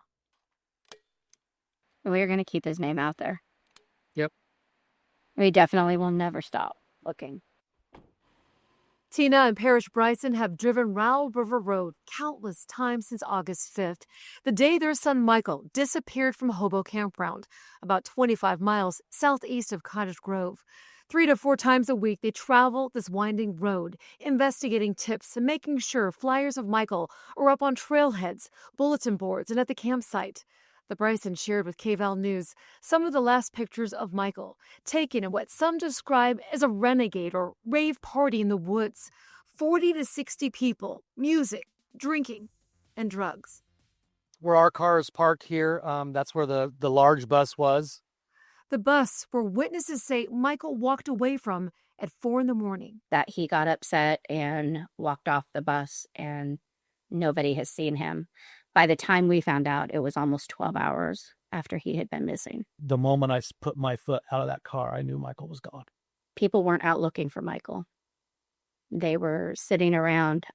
We're going to keep his name out there. Yep. We definitely will never stop looking. Tina and Parrish Bryson have driven Rowell River Road countless times since August 5th, the day their son Michael disappeared from Hobo Campground, about 25 miles southeast of Cottage Grove. 3 to 4 times a week, they travel this winding road, investigating tips and making sure flyers of Michael are up on trailheads, bulletin boards, and at the campsite. The Bryson shared with KVAL News some of the last pictures of Michael, taken at what some describe as a renegade or rave party in the woods. 40 to 60 people, music, drinking, and drugs. Where our car is parked here, that's where the large bus was. The bus where witnesses say Michael walked away from at 4 a.m. That he got upset and walked off the bus, and nobody has seen him. By the time we found out, it was almost 12 hours after he had been missing. The moment I put my foot out of that car, I knew Michael was gone. People weren't out looking for Michael. They were sitting around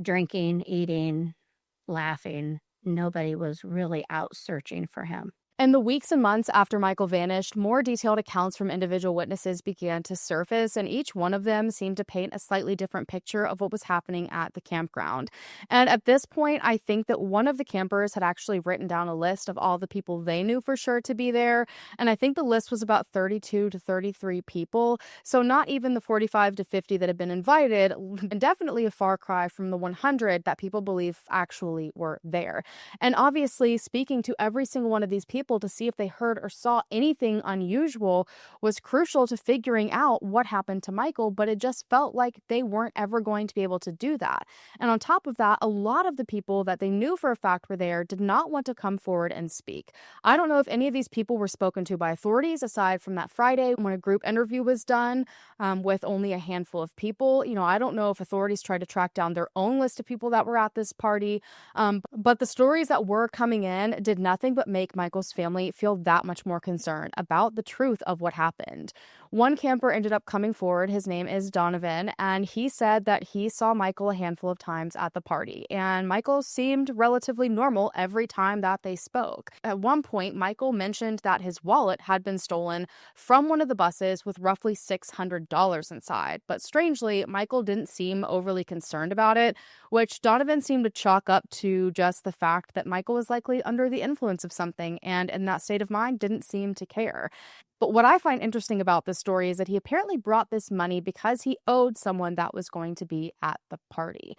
drinking, eating, laughing. Nobody was really out searching for him. In the weeks and months after Michael vanished, more detailed accounts from individual witnesses began to surface, and each one of them seemed to paint a slightly different picture of what was happening at the campground. And at this point, I think that one of the campers had actually written down a list of all the people they knew for sure to be there, and I think the list was about 32 to 33 people, so not even the 45 to 50 that had been invited, and definitely a far cry from the 100 that people believe actually were there. And obviously, speaking to every single one of these people to see if they heard or saw anything unusual was crucial to figuring out what happened to Michael, but it just felt like they weren't ever going to be able to do that. And on top of that, a lot of the people that they knew for a fact were there did not want to come forward and speak. I don't know if any of these people were spoken to by authorities aside from that Friday when a group interview was done with only a handful of people. I don't know if authorities tried to track down their own list of people that were at this party, but the stories that were coming in did nothing but make Michael's family feel that much more concerned about the truth of what happened. One camper ended up coming forward. His name is Donovan, and he said that he saw Michael a handful of times at the party, and Michael seemed relatively normal every time that they spoke. At one point, Michael mentioned that his wallet had been stolen from one of the buses with roughly $600 inside, but strangely, Michael didn't seem overly concerned about it, which Donovan seemed to chalk up to just the fact that Michael was likely under the influence of something, and in that state of mind didn't seem to care. But what I find interesting about this story is that he apparently brought this money because he owed someone that was going to be at the party.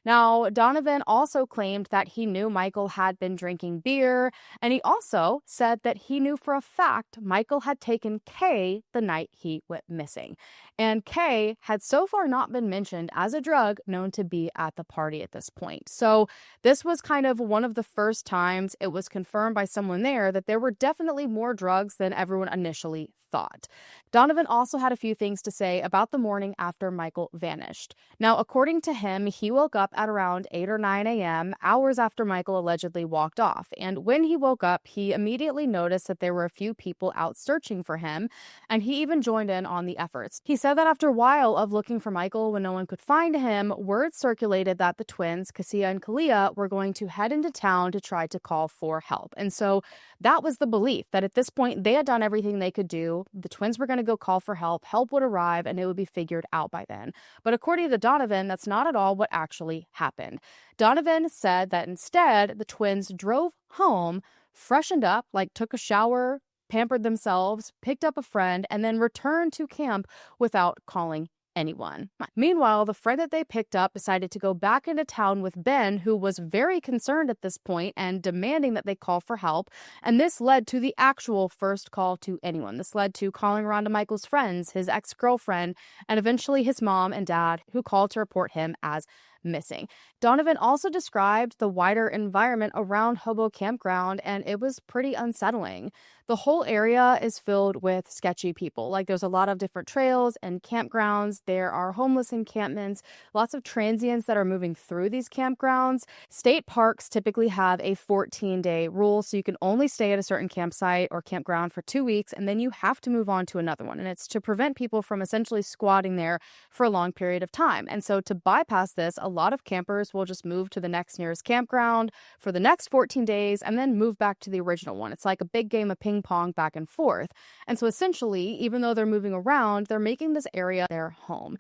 Now, Donovan also claimed that he knew Michael had been drinking beer, and he also said that he knew for a fact Michael had taken K the night he went missing. And K had so far not been mentioned as a drug known to be at the party at this point. So this was kind of one of the first times it was confirmed by someone there that there were definitely more drugs than everyone initially thought. Donovan also had a few things to say about the morning after Michael vanished. Now, according to him, he woke up at around 8 or 9 a.m., hours after Michael allegedly walked off. And when he woke up, he immediately noticed that there were a few people out searching for him, and he even joined in on the efforts. He said that after a while of looking for Michael when no one could find him, word circulated that the twins, Cassia and Kalia, were going to head into town to try to call for help. And so that was the belief that at this point they had done everything they could do. The twins were going to go call for help. Help would arrive and it would be figured out by then. But according to Donovan, that's not at all what actually happened. Donovan said that instead the twins drove home, freshened up, like took a shower, pampered themselves, picked up a friend, and then returned to camp without calling anyone. Meanwhile, the friend that they picked up decided to go back into town with Ben, who was very concerned at this point and demanding that they call for help. And this led to the actual first call to anyone. This led to calling around to Michael's friends, his ex-girlfriend, and eventually his mom and dad, who called to report him as missing. Donovan also described the wider environment around Hobo Campground, and it was pretty unsettling. The whole area is filled with sketchy people. Like, there's a lot of different trails and campgrounds. There are homeless encampments, lots of transients that are moving through these campgrounds. State parks typically have a 14-day rule, so you can only stay at a certain campsite or campground for 2 weeks, and then you have to move on to another one. And it's to prevent people from essentially squatting there for a long period of time. And so to bypass this, a lot of campers will just move to the next nearest campground for the next 14 days and then move back to the original one. It's like a big game of ping pong back and forth. And so essentially, even though they're moving around, they're making this area their home.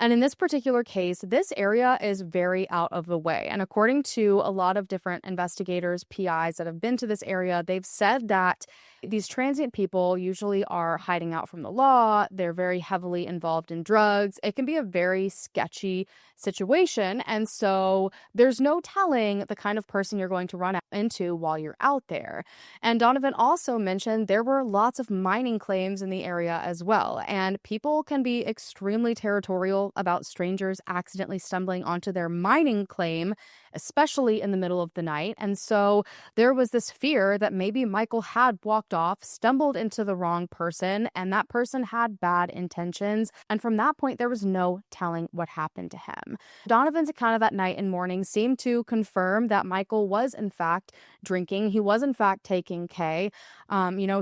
And in this particular case, this area is very out of the way. And according to a lot of different investigators, PIs that have been to this area, they've said that these transient people usually are hiding out from the law. They're very heavily involved in drugs. It can be a very sketchy situation. And so there's no telling the kind of person you're going to run into while you're out there. And Donovan also mentioned there were lots of mining claims in the area as well. And people can be extremely territorial about strangers accidentally stumbling onto their mining claim, especially in the middle of the night. And so there was this fear that maybe Michael had walked off, stumbled into the wrong person, and that person had bad intentions. And from that point, there was no telling what happened to him. Donovan's account of that night and morning seemed to confirm that Michael was in fact drinking. He was in fact taking K.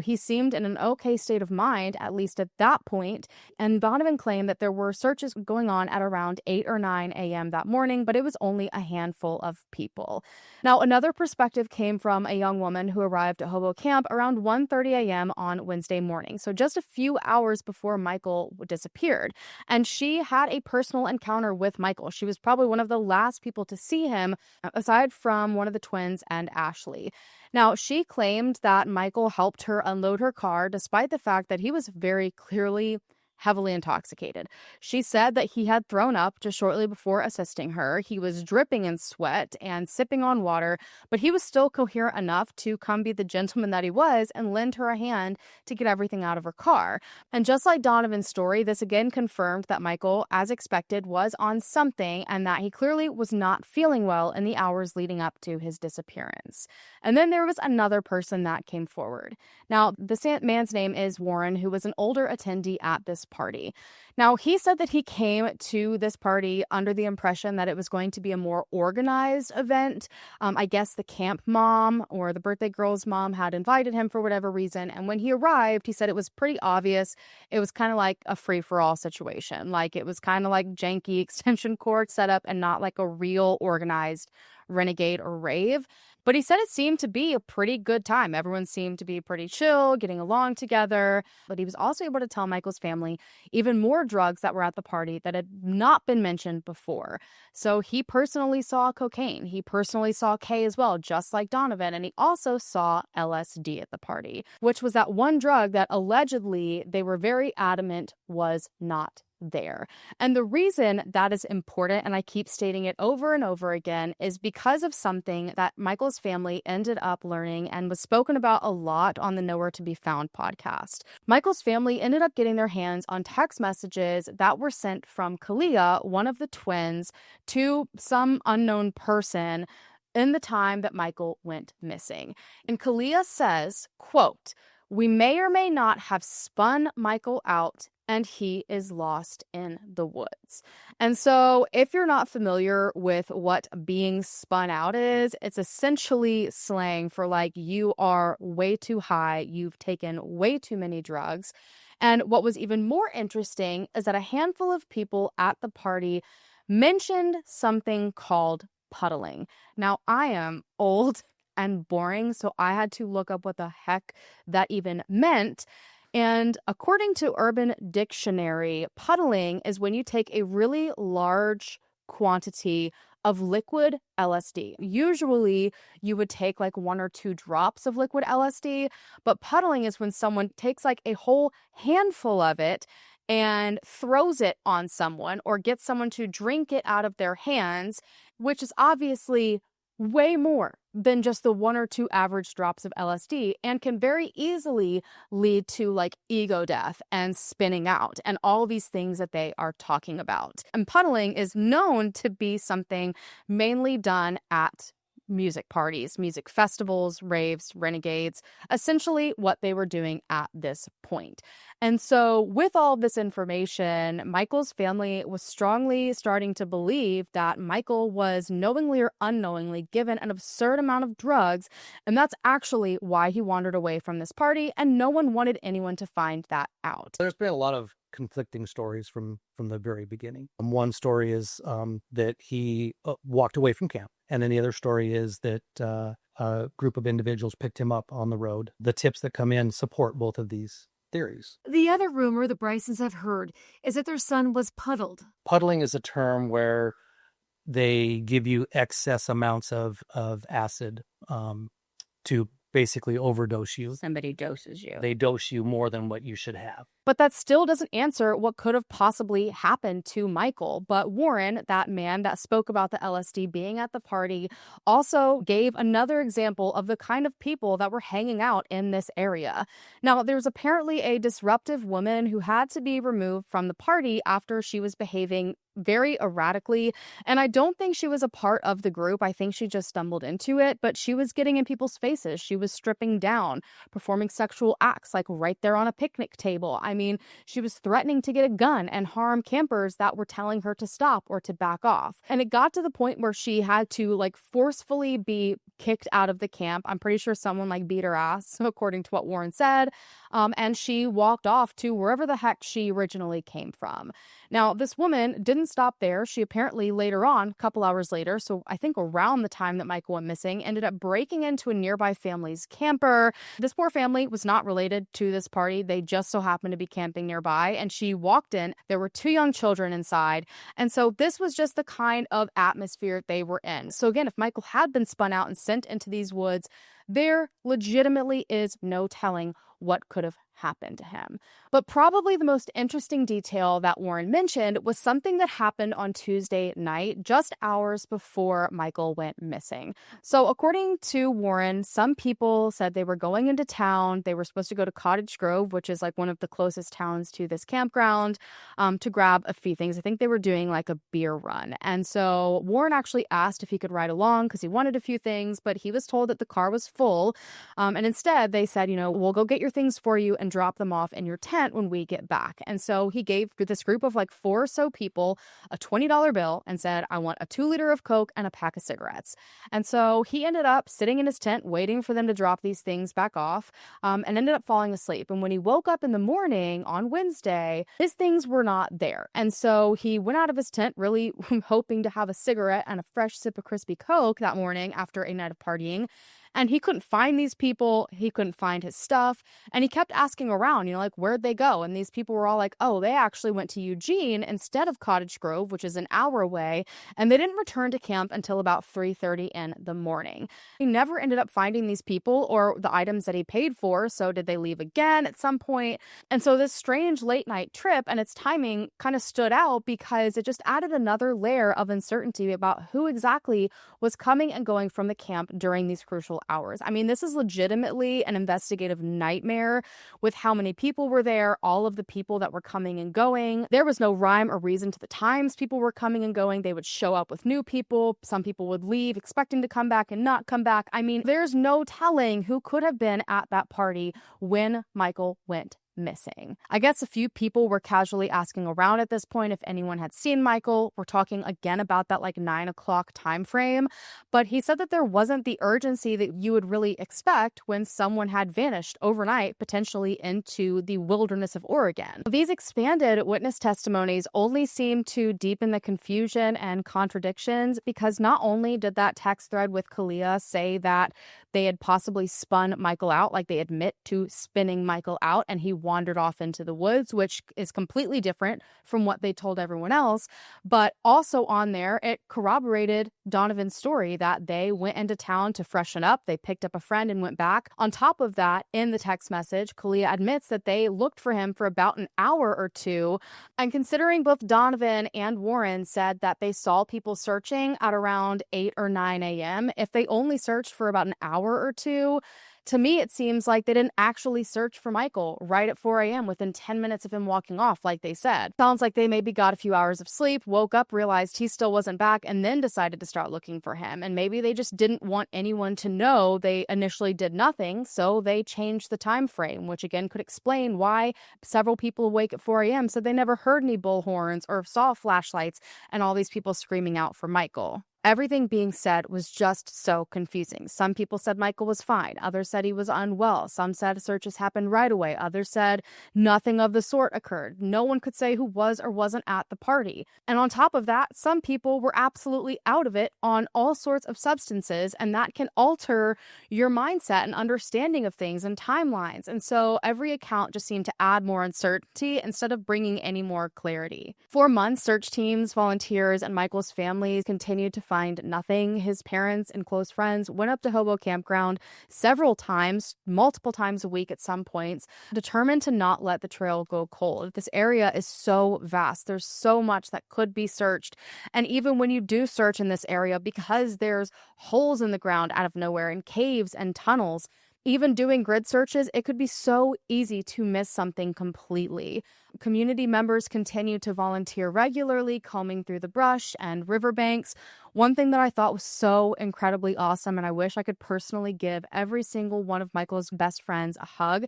He seemed in an okay state of mind, at least at that point. And Donovan claimed that there were searches going on at around 8 or 9 a.m. that morning, but it was only a handful of people. Now, another perspective came from a young woman who arrived at Hobo Camp around 1:30 a.m. on Wednesday morning, so just a few hours before Michael disappeared. And she had a personal encounter with Michael. She was probably one of the last people to see him, aside from one of the twins and Ashley. Now, she claimed that Michael helped her unload her car despite the fact that he was very clearly heavily intoxicated. She said that he had thrown up just shortly before assisting her. He was dripping in sweat and sipping on water, but he was still coherent enough to come be the gentleman that he was and lend her a hand to get everything out of her car. And just like Donovan's story, this again confirmed that Michael, as expected, was on something and that he clearly was not feeling well in the hours leading up to his disappearance. And then there was another person that came forward. Now, this man's name is Warren, who was an older attendee at this party. Now, he said that he came to this party under the impression that it was going to be a more organized event. I guess the camp mom or the birthday girl's mom had invited him for whatever reason. And when he arrived, he said it was pretty obvious. It was kind of like a free-for-all situation. Like, it was kind of like janky extension cord setup and not like a real organized renegade or rave. But he said it seemed to be a pretty good time. Everyone seemed to be pretty chill, getting along together. But he was also able to tell Michael's family even more drugs that were at the party that had not been mentioned before. So he personally saw cocaine. He personally saw K as well, just like Donovan. And he also saw LSD at the party, which was that one drug that allegedly they were very adamant was not there. And the reason that is important, and I keep stating it over and over again, is because of something that Michael's family ended up learning and was spoken about a lot on the Nowhere to Be Found podcast. Michael's family ended up getting their hands on text messages that were sent from Kalia, one of the twins, to some unknown person in the time that Michael went missing. And Kalia says, quote, "We may or may not have spun Michael out and he is lost in the woods." And so if you're not familiar with what being spun out is, it's essentially slang for like you are way too high, you've taken way too many drugs. And what was even more interesting is that a handful of people at the party mentioned something called puddling. Now, I am old and boring, so I had to look up what the heck that even meant. And according to Urban Dictionary, puddling is when you take a really large quantity of liquid LSD. Usually you would take like 1 or 2 drops of liquid LSD, but puddling is when someone takes like a whole handful of it and throws it on someone or gets someone to drink it out of their hands, which is obviously way more than just the 1 or 2 average drops of LSD, and can very easily lead to like ego death and spinning out and all these things that they are talking about. And puddling is known to be something mainly done at music parties, music festivals, raves, renegades, essentially what they were doing at this point. And so with all this information, Michael's family was strongly starting to believe that Michael was knowingly or unknowingly given an absurd amount of drugs, and that's actually why he wandered away from this party, and no one wanted anyone to find that out. There's been a lot of conflicting stories from the very beginning. One story is that he walked away from camp, and then the other story is that a group of individuals picked him up on the road. The tips that come in support both of these theories. The other rumor the Brysons have heard is that their son was puddled. Puddling is a term where they give you excess amounts of acid to basically overdose you. Somebody doses you. They dose you more than what you should have. But that still doesn't answer what could have possibly happened to Michael. But Warren, that man that spoke about the LSD being at the party, also gave another example of the kind of people that were hanging out in this area. Now, there's apparently a disruptive woman who had to be removed from the party after she was behaving very erratically. And I don't think she was a part of the group. I think she just stumbled into it, but she was getting in people's faces. She was stripping down, performing sexual acts like right there on a picnic table. I mean, she was threatening to get a gun and harm campers that were telling her to stop or to back off. And it got to the point where she had to like forcefully be kicked out of the camp. I'm pretty sure someone like beat her ass, according to what Warren said. And she walked off to wherever the heck she originally came from. Now, this woman didn't stop there. She apparently later on, a couple hours later, so I think around the time that Michael went missing, ended up breaking into a nearby family's camper. This poor family was not related to this party. They just so happened to be camping nearby, and she walked in. There were 2 young children inside, and so this was just the kind of atmosphere they were in. So again, if Michael had been spun out and sent into these woods, there legitimately is no telling what could have happened to him. But probably the most interesting detail that Warren mentioned was something that happened on Tuesday night, just hours before Michael went missing. So according to Warren, some people said they were going into town. They were supposed to go to Cottage Grove, which is like one of the closest towns to this campground, to grab a few things. I think they were doing like a beer run. And so Warren actually asked if he could ride along because he wanted a few things, but he was told that the car was full. And instead they said, we'll go get your things for you and drop them off in your tent when we get back. And so he gave this group of like 4 or so people a $20 bill and said, I want a 2-liter of Coke and a pack of cigarettes. And so he ended up sitting in his tent waiting for them to drop these things back off, and ended up falling asleep. And when he woke up in the morning on Wednesday, his things were not there. And so he went out of his tent really hoping to have a cigarette and a fresh sip of crispy Coke that morning after a night of partying. And he couldn't find these people. He couldn't find his stuff. And he kept asking around, like, where'd they go? And these people were all like, oh, they actually went to Eugene instead of Cottage Grove, which is an hour away. And they didn't return to camp until about 3:30 in the morning. He never ended up finding these people or the items that he paid for. So did they leave again at some point? And so this strange late night trip and its timing kind of stood out because it just added another layer of uncertainty about who exactly was coming and going from the camp during these crucial hours. I mean, this is legitimately an investigative nightmare with how many people were there, all of the people that were coming and going. There was no rhyme or reason to the times people were coming and going. They would show up with new people. Some people would leave expecting to come back and not come back. I mean, there's no telling who could have been at that party when Michael went missing. I guess a few people were casually asking around at this point if anyone had seen Michael. We're talking again about that like 9 o'clock time frame, but he said that there wasn't the urgency that you would really expect when someone had vanished overnight, potentially into the wilderness of Oregon. These expanded witness testimonies only seem to deepen the confusion and contradictions because not only did that text thread with Kalia say that they had possibly spun Michael out, like they admit to spinning Michael out, and he wandered off into the woods, which is completely different from what they told everyone else. But also on there, it corroborated Donovan's story that they went into town to freshen up. They picked up a friend and went back. On top of that, in the text message, Kalia admits that they looked for him for about an hour or two. And considering both Donovan and Warren said that they saw people searching at around 8 or 9 a.m., if they only searched for about an hour or two, to me, it seems like they didn't actually search for Michael right at 4 a.m. within 10 minutes of him walking off, like they said. Sounds like they maybe got a few hours of sleep, woke up, realized he still wasn't back, and then decided to start looking for him. And maybe they just didn't want anyone to know they initially did nothing, so they changed the time frame, which again could explain why several people awake at 4 a.m. said they never heard any bullhorns or saw flashlights and all these people screaming out for Michael. Everything being said was just so confusing. Some people said Michael was fine. Others said he was unwell. Some said searches happened right away. Others said nothing of the sort occurred. No one could say who was or wasn't at the party. And on top of that, some people were absolutely out of it on all sorts of substances, and that can alter your mindset and understanding of things and timelines. And so every account just seemed to add more uncertainty instead of bringing any more clarity. For months, search teams, volunteers, and Michael's family continued to find nothing. His parents and close friends went up to Hobo Campground several times, multiple times a week at some points, determined to not let the trail go cold. This area is so vast. There's so much that could be searched. And even when you do search in this area, because there's holes in the ground out of nowhere and caves and tunnels, even doing grid searches, it could be so easy to miss something completely. Community members continue to volunteer regularly, combing through the brush and riverbanks. One thing that I thought was so incredibly awesome, and I wish I could personally give every single one of Michael's best friends a hug,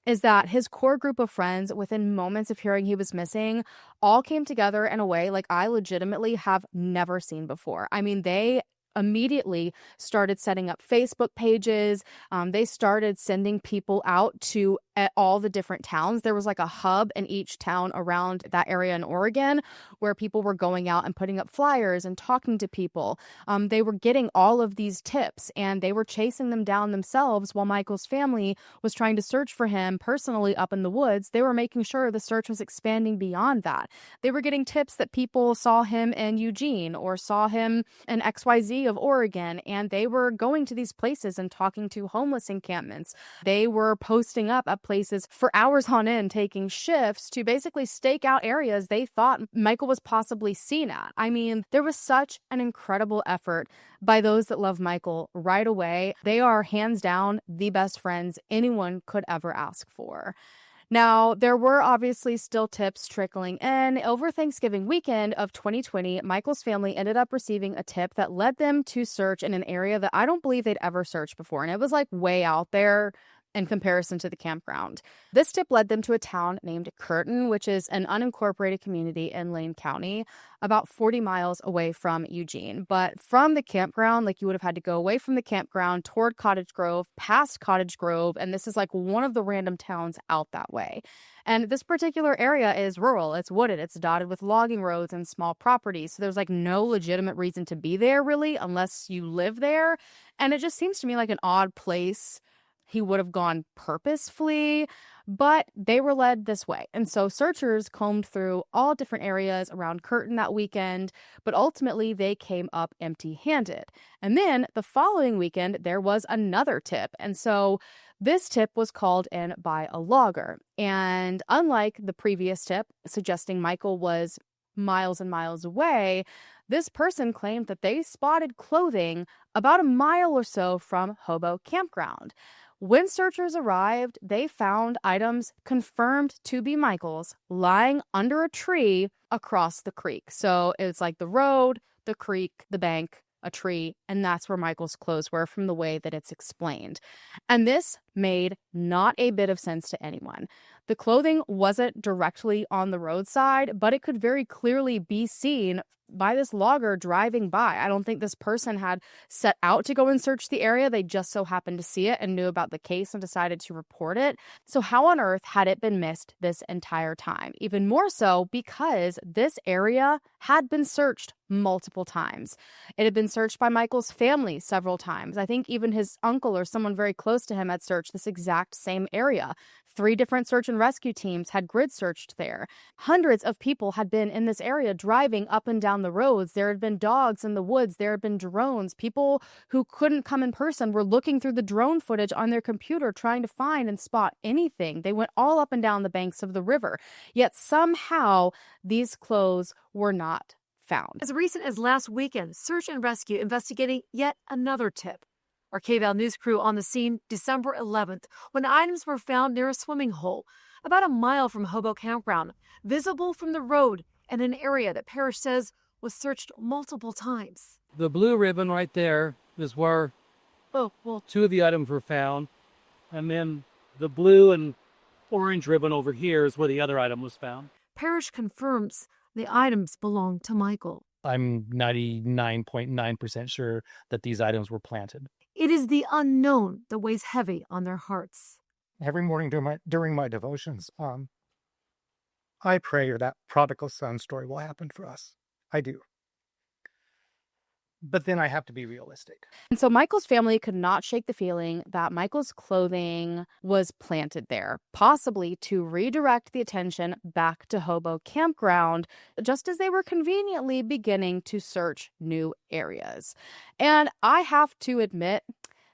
is that his core group of friends, within moments of hearing he was missing, all came together in a way like I legitimately have never seen before. I mean, they immediately started setting up Facebook pages. They started sending people out to all the different towns. There was like a hub in each town around that area in Oregon where people were going out and putting up flyers and talking to people. They were getting all of these tips and they were chasing them down themselves while Michael's family was trying to search for him personally up in the woods. They were making sure the search was expanding beyond that. They were getting tips that people saw him in Eugene or saw him in XYZ of Oregon, and they were going to these places and talking to homeless encampments. They were posting up at places for hours on end, taking shifts to basically stake out areas they thought Michael was possibly seen at. I mean, there was such an incredible effort by those that love Michael right away. They are hands down the best friends anyone could ever ask for. Now, there were obviously still tips trickling in. Over Thanksgiving weekend of 2020, Michael's family ended up receiving a tip that led them to search in an area that I don't believe they'd ever searched before. And it was like way out there in comparison to the campground. This tip led them to a town named Curtin, which is an unincorporated community in Lane County, about 40 miles away from Eugene. But from the campground, like you would have had to go away from the campground toward Cottage Grove, past Cottage Grove, and this is like one of the random towns out that way. And this particular area is rural. It's wooded. It's dotted with logging roads and small properties. So there's like no legitimate reason to be there really unless you live there. And it just seems to me like an odd place he would have gone purposefully, but they were led this way. And so searchers combed through all different areas around Curtin that weekend, but ultimately they came up empty-handed. And then the following weekend, there was another tip. And so this tip was called in by a logger. And unlike the previous tip suggesting Michael was miles and miles away, this person claimed that they spotted clothing about a mile or so from Hobo Campground. When searchers arrived, they found items confirmed to be Michael's lying under a tree across the creek. So it's like the road, the creek, the bank, a tree, and that's where Michael's clothes were from the way that it's explained. And this made not a bit of sense to anyone. The clothing wasn't directly on the roadside, but it could very clearly be seen by this logger driving by. I don't think this person had set out to go and search the area. They just so happened to see it and knew about the case and decided to report it. So how on earth had it been missed this entire time? Even more so because this area had been searched multiple times. It had been searched by Michael's family several times. I think even his uncle or someone very close to him had searched this exact same area. 3 different search and rescue teams had grid searched there. Hundreds of people had been in this area driving up and down the roads. There had been dogs in the woods. There had been drones. People who couldn't come in person were looking through the drone footage on their computer trying to find and spot anything. They went all up and down the banks of the river. Yet somehow these clothes were not found. As recent as last weekend, search and rescue investigating yet another tip. Our KVAL news crew on the scene December 11th when items were found near a swimming hole about a mile from Hobo Campground, visible from the road and an area that Parrish says was searched multiple times. The blue ribbon right there is where 2 of the items were found. And then the blue and orange ribbon over here is where the other item was found. Parrish confirms the items belong to Michael. I'm 99.9% sure that these items were planted. It is the unknown that weighs heavy on their hearts. Every morning during my devotions, I pray that prodigal son story will happen for us. I do. But then I have to be realistic. And so Michael's family could not shake the feeling that Michael's clothing was planted there, possibly to redirect the attention back to Hobo Campground, just as they were conveniently beginning to search new areas. And I have to admit,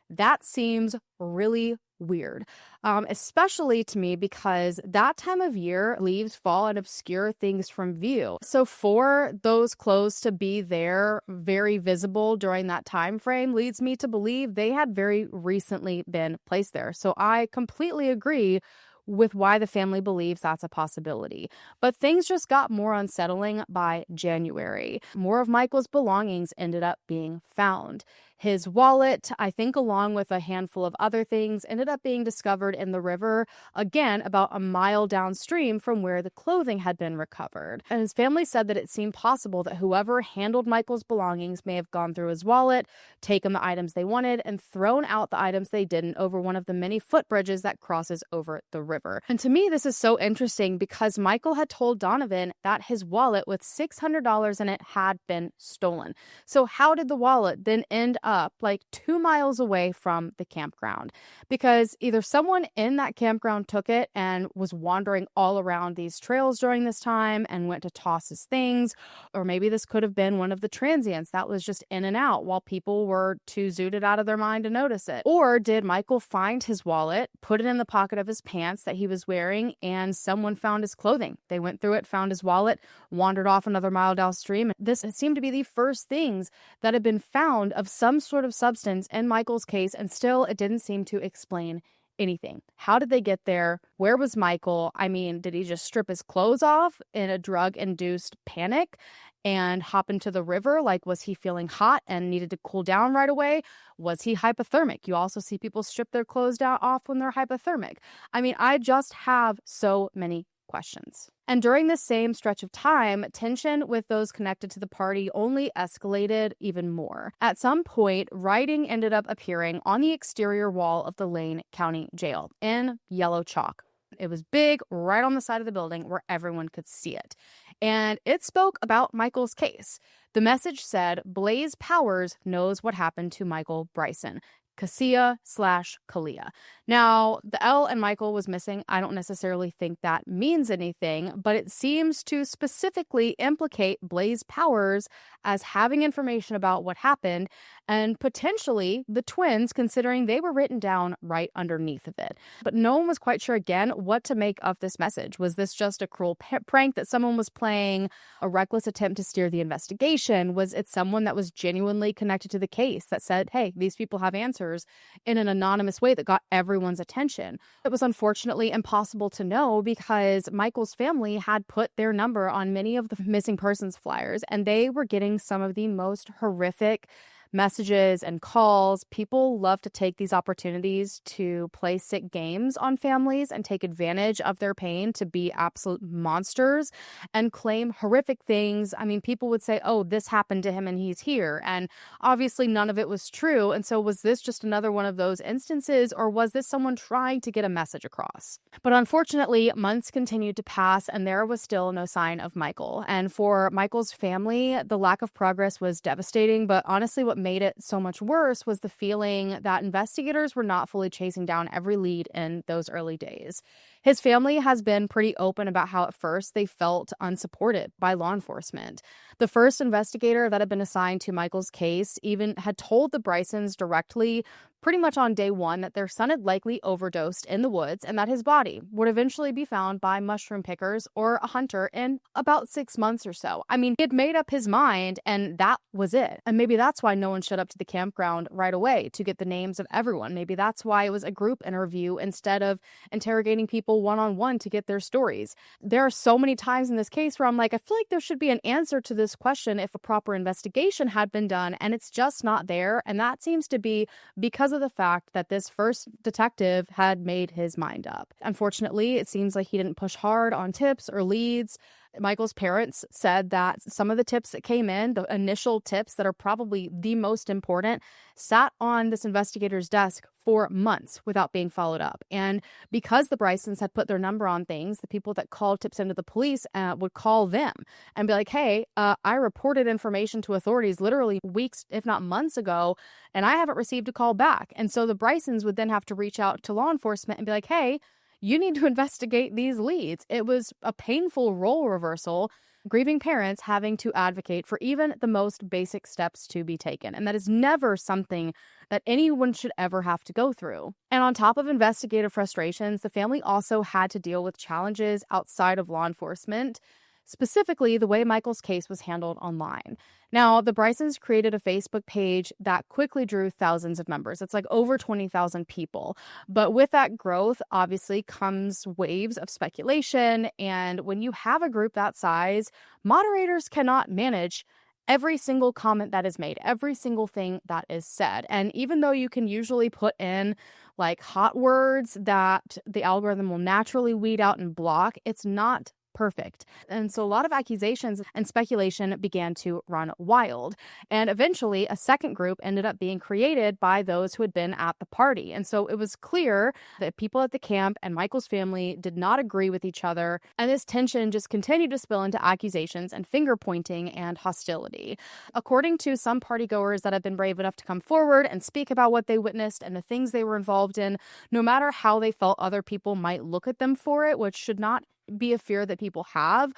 that seems really weird, especially to me because that time of year leaves fall and obscure things from view. So for those clothes to be there very visible during that time frame leads me to believe they had very recently been placed there. So I completely agree with why the family believes that's a possibility. But things just got more unsettling by January. More of Michael's belongings ended up being found. His wallet, I think along with a handful of other things, ended up being discovered in the river, again, about a mile downstream from where the clothing had been recovered. And his family said that it seemed possible that whoever handled Michael's belongings may have gone through his wallet, taken the items they wanted, and thrown out the items they didn't over one of the many footbridges that crosses over the river. And to me, this is so interesting because Michael had told Donovan that his wallet with $600 in it had been stolen. So how did the wallet then end up like 2 miles away from the campground? Because either someone in that campground took it and was wandering all around these trails during this time and went to toss his things, or maybe this could have been one of the transients that was just in and out while people were too zooted out of their mind to notice it. Or did Michael find his wallet, put it in the pocket of his pants that he was wearing, and someone found his clothing? They went through it, found his wallet, wandered off another mile downstream. This seemed to be the first things that had been found of some sort of substance in Michael's case, and still it didn't seem to explain anything. How did they get there? Where was Michael? I mean, did he just strip his clothes off in a drug-induced panic and hop into the river? Like, was he feeling hot and needed to cool down right away? Was he hypothermic? You also see people strip their clothes off when they're hypothermic. I mean, I just have so many questions. And during the same stretch of time, tension with those connected to the party only escalated even more. At some point, writing ended up appearing on the exterior wall of the Lane County Jail in yellow chalk. It was big, right on the side of the building where everyone could see it. And it spoke about Michael's case. The message said, Blaze Powers knows what happened to Michael Bryson. Kasia/Kalia. Now, the L and Michael was missing. I don't necessarily think that means anything, but it seems to specifically implicate Blaze Powers as having information about what happened, and potentially the twins, considering they were written down right underneath of it. But no one was quite sure, again, what to make of this message. Was this just a cruel prank that someone was playing, a reckless attempt to steer the investigation? Was it someone that was genuinely connected to the case that said, hey, these people have answers in an anonymous way that got everyone's attention? It was unfortunately impossible to know because Michael's family had put their number on many of the missing persons flyers, and they were getting some of the most horrific messages and calls. People love to take these opportunities to play sick games on families and take advantage of their pain to be absolute monsters and claim horrific things. I mean, people would say, oh, this happened to him and he's here. And obviously none of it was true. And so was this just another one of those instances, or was this someone trying to get a message across? But unfortunately, months continued to pass and there was still no sign of Michael. And for Michael's family, the lack of progress was devastating. But honestly, what made it so much worse was the feeling that investigators were not fully chasing down every lead in those early days. His family has been pretty open about how at first they felt unsupported by law enforcement. The first investigator that had been assigned to Michael's case even had told the Brysons directly, pretty much on day one, that their son had likely overdosed in the woods and that his body would eventually be found by mushroom pickers or a hunter in about 6 months or so. I mean, he had made up his mind and that was it. And maybe that's why no one showed up to the campground right away to get the names of everyone. Maybe that's why it was a group interview instead of interrogating people one-on-one to get their stories. There are so many times in this case where I'm like, I feel like there should be an answer to this question if a proper investigation had been done, and it's just not there. And that seems to be because of the fact that this first detective had made his mind up. Unfortunately, it seems like he didn't push hard on tips or leads. Michael's parents said that some of the tips that came in, the initial tips that are probably the most important, sat on this investigator's desk for months without being followed up. And because the Brysons had put their number on things, the people that called tips into the police would call them and be like, hey, I reported information to authorities literally weeks, if not months ago, and I haven't received a call back. And so the Brysons would then have to reach out to law enforcement and be like, hey, you need to investigate these leads. It was a painful role reversal, grieving parents having to advocate for even the most basic steps to be taken. And that is never something that anyone should ever have to go through. And on top of investigative frustrations, the family also had to deal with challenges outside of law enforcement, specifically the way Michael's case was handled online. Now, the Brysons created a Facebook page that quickly drew thousands of members. It's like over 20,000 people. But with that growth, obviously, comes waves of speculation. And when you have a group that size, moderators cannot manage every single comment that is made, every single thing that is said. And even though you can usually put in like hot words that the algorithm will naturally weed out and block, it's not perfect. And so a lot of accusations and speculation began to run wild. And eventually a second group ended up being created by those who had been at the party. And so it was clear that people at the camp and Michael's family did not agree with each other. And this tension just continued to spill into accusations and finger pointing and hostility. According to some partygoers that have been brave enough to come forward and speak about what they witnessed and the things they were involved in, no matter how they felt other people might look at them for it, which should not be a fear that people have,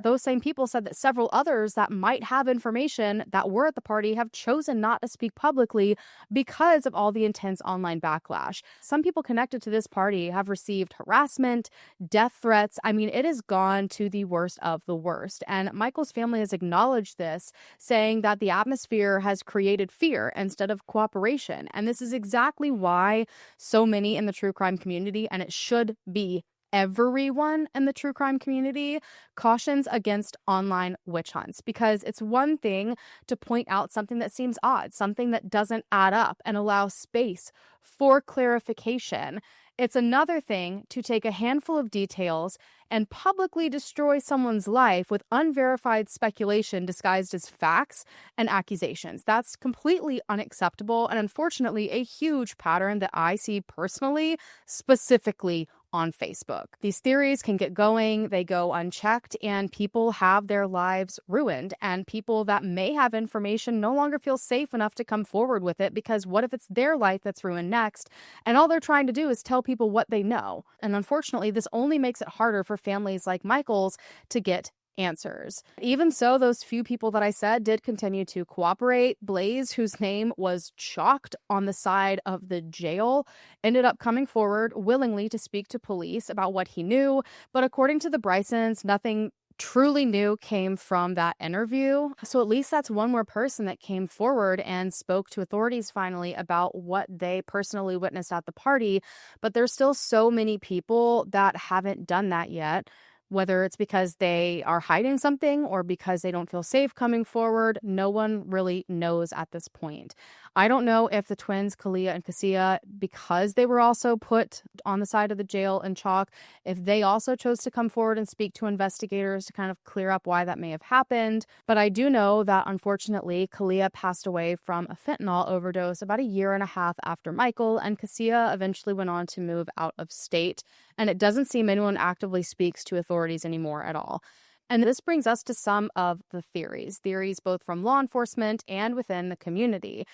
those same people said that several others that might have information that were at the party have chosen not to speak publicly because of all the intense online backlash. Some people connected to this party have received harassment, death threats. I mean, it has gone to the worst of the worst. And Michael's family has acknowledged this, saying that the atmosphere has created fear instead of cooperation. And this is exactly why so many in the true crime community, and it should be everyone in the true crime community, cautions against online witch hunts, because it's one thing to point out something that seems odd, something that doesn't add up, and allow space for clarification. It's another thing to take a handful of details and publicly destroy someone's life with unverified speculation disguised as facts and accusations. That's completely unacceptable and unfortunately a huge pattern that I see personally, specifically on Facebook. These theories can get going, they go unchecked, and people have their lives ruined. And people that may have information no longer feel safe enough to come forward with it, because what if it's their life that's ruined next? And all they're trying to do is tell people what they know. And unfortunately, this only makes it harder for families like Michael's to get answers. Even so, those few people that I said did continue to cooperate. Blaze, whose name was chalked on the side of the jail, ended up coming forward willingly to speak to police about what he knew. But according to the Brysons, nothing truly new came from that interview. So at least that's one more person that came forward and spoke to authorities finally about what they personally witnessed at the party. But there's still so many people that haven't done that yet. Whether it's because they are hiding something or because they don't feel safe coming forward, no one really knows at this point. I don't know if the twins, Kalia and Cassia, because they were also put on the side of the jail in chalk, if they also chose to come forward and speak to investigators to kind of clear up why that may have happened. But I do know that unfortunately, Kalia passed away from a fentanyl overdose about a year and a half after Michael, and Cassia eventually went on to move out of state. And it doesn't seem anyone actively speaks to authorities anymore at all. And this brings us to some of the theories both from law enforcement and within the community.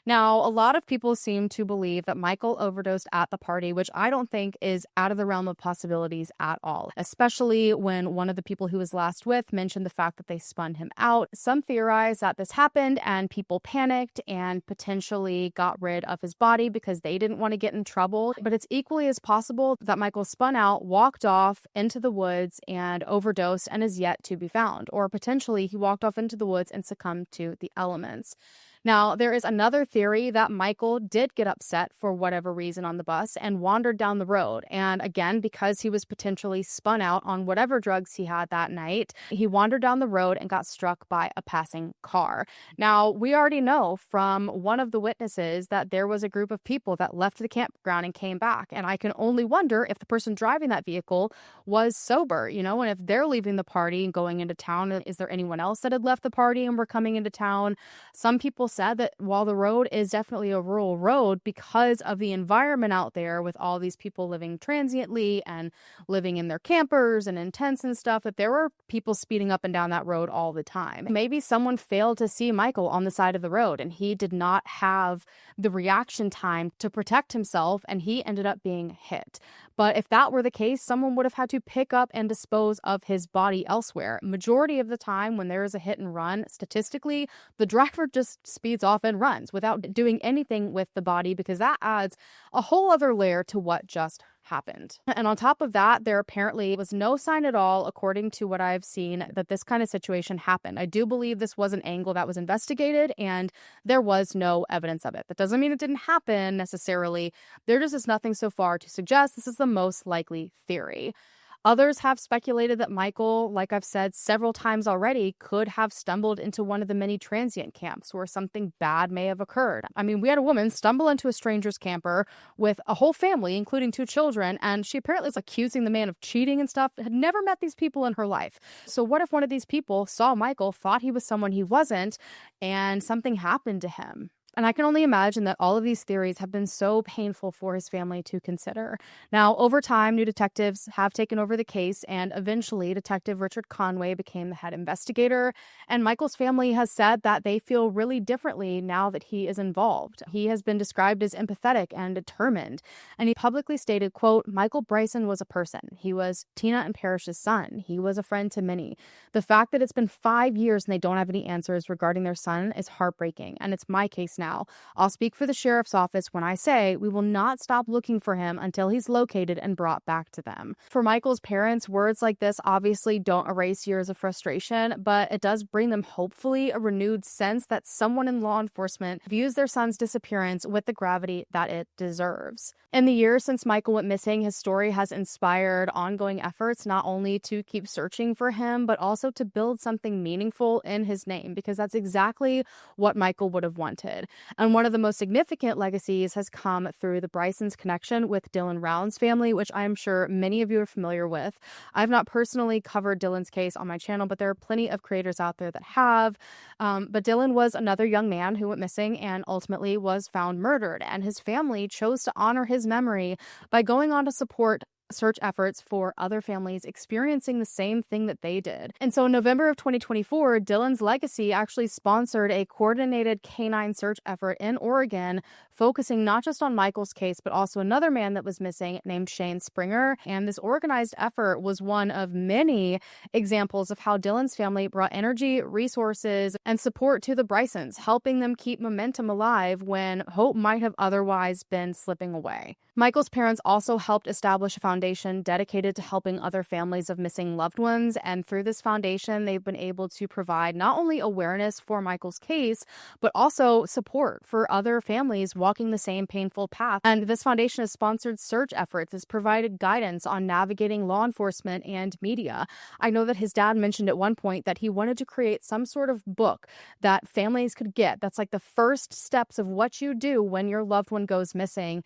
Now, a lot of people seem to believe that Michael overdosed at the party, which I don't think is out of the realm of possibilities at all, especially when one of the people who was last with mentioned the fact that they spun him out. Some theorize that this happened and people panicked and potentially got rid of his body because they didn't want to get in trouble. But it's equally as possible that Michael spun out, walked off into the woods and overdosed and is yet to be found. Or potentially he walked off into the woods and succumbed to the elements. Now, there is another theory that Michael did get upset for whatever reason on the bus and wandered down the road. And again, because he was potentially spun out on whatever drugs he had that night, he wandered down the road and got struck by a passing car. Now, we already know from one of the witnesses that there was a group of people that left the campground and came back. And I can only wonder if the person driving that vehicle was sober, and if they're leaving the party and going into town, is there anyone else that had left the party and were coming into town? Some people said that while the road is definitely a rural road, because of the environment out there with all these people living transiently and living in their campers and in tents and stuff, that there were people speeding up and down that road all the time. Maybe someone failed to see Michael on the side of the road and he did not have the reaction time to protect himself and he ended up being hit. But if that were the case, someone would have had to pick up and dispose of his body elsewhere. Majority of the time when there is a hit and run, statistically, the driver just speeds off and runs without doing anything with the body, because that adds a whole other layer to what just happened. And on top of that, there apparently was no sign at all, according to what I've seen, that this kind of situation happened. I do believe this was an angle that was investigated and there was no evidence of it. That doesn't mean it didn't happen necessarily. There just is nothing so far to suggest this is the most likely theory. Others have speculated that Michael, like I've said several times already, could have stumbled into one of the many transient camps where something bad may have occurred. I mean, we had a woman stumble into a stranger's camper with a whole family, including 2 children, and she apparently was accusing the man of cheating and stuff, had never met these people in her life. So what if one of these people saw Michael, thought he was someone he wasn't, and something happened to him? And I can only imagine that all of these theories have been so painful for his family to consider. Now, over time, new detectives have taken over the case, and eventually Detective Richard Conway became the head investigator. And Michael's family has said that they feel really differently now that he is involved. He has been described as empathetic and determined. And he publicly stated, quote, "Michael Bryson was a person. He was Tina and Parrish's son. He was a friend to many. The fact that it's been 5 years and they don't have any answers regarding their son is heartbreaking. And it's my case now. I'll speak for the sheriff's office when I say we will not stop looking for him until he's located and brought back to them." For Michael's parents, words like this obviously don't erase years of frustration, but it does bring them hopefully a renewed sense that someone in law enforcement views their son's disappearance with the gravity that it deserves. In the years since Michael went missing, his story has inspired ongoing efforts not only to keep searching for him, but also to build something meaningful in his name, because that's exactly what Michael would have wanted. And one of the most significant legacies has come through the Bryson's connection with Dylan Round's family, which I'm sure many of you are familiar with. I've not personally covered Dylan's case on my channel, but there are plenty of creators out there that have. But Dylan was another young man who went missing and ultimately was found murdered. And his family chose to honor his memory by going on to support search efforts for other families experiencing the same thing that they did. And so in November of 2024, Dylan's legacy actually sponsored a coordinated canine search effort in Oregon, focusing not just on Michael's case, but also another man that was missing named Shane Springer. And this organized effort was one of many examples of how Dylan's family brought energy, resources, and support to the Brysons, helping them keep momentum alive when hope might have otherwise been slipping away. Michael's parents also helped establish a foundation foundation dedicated to helping other families of missing loved ones. And through this foundation, they've been able to provide not only awareness for Michael's case, but also support for other families walking the same painful path. And this foundation has sponsored search efforts, has provided guidance on navigating law enforcement and media. I know that his dad mentioned at one point that he wanted to create some sort of book that families could get. That's like the first steps of what you do when your loved one goes missing,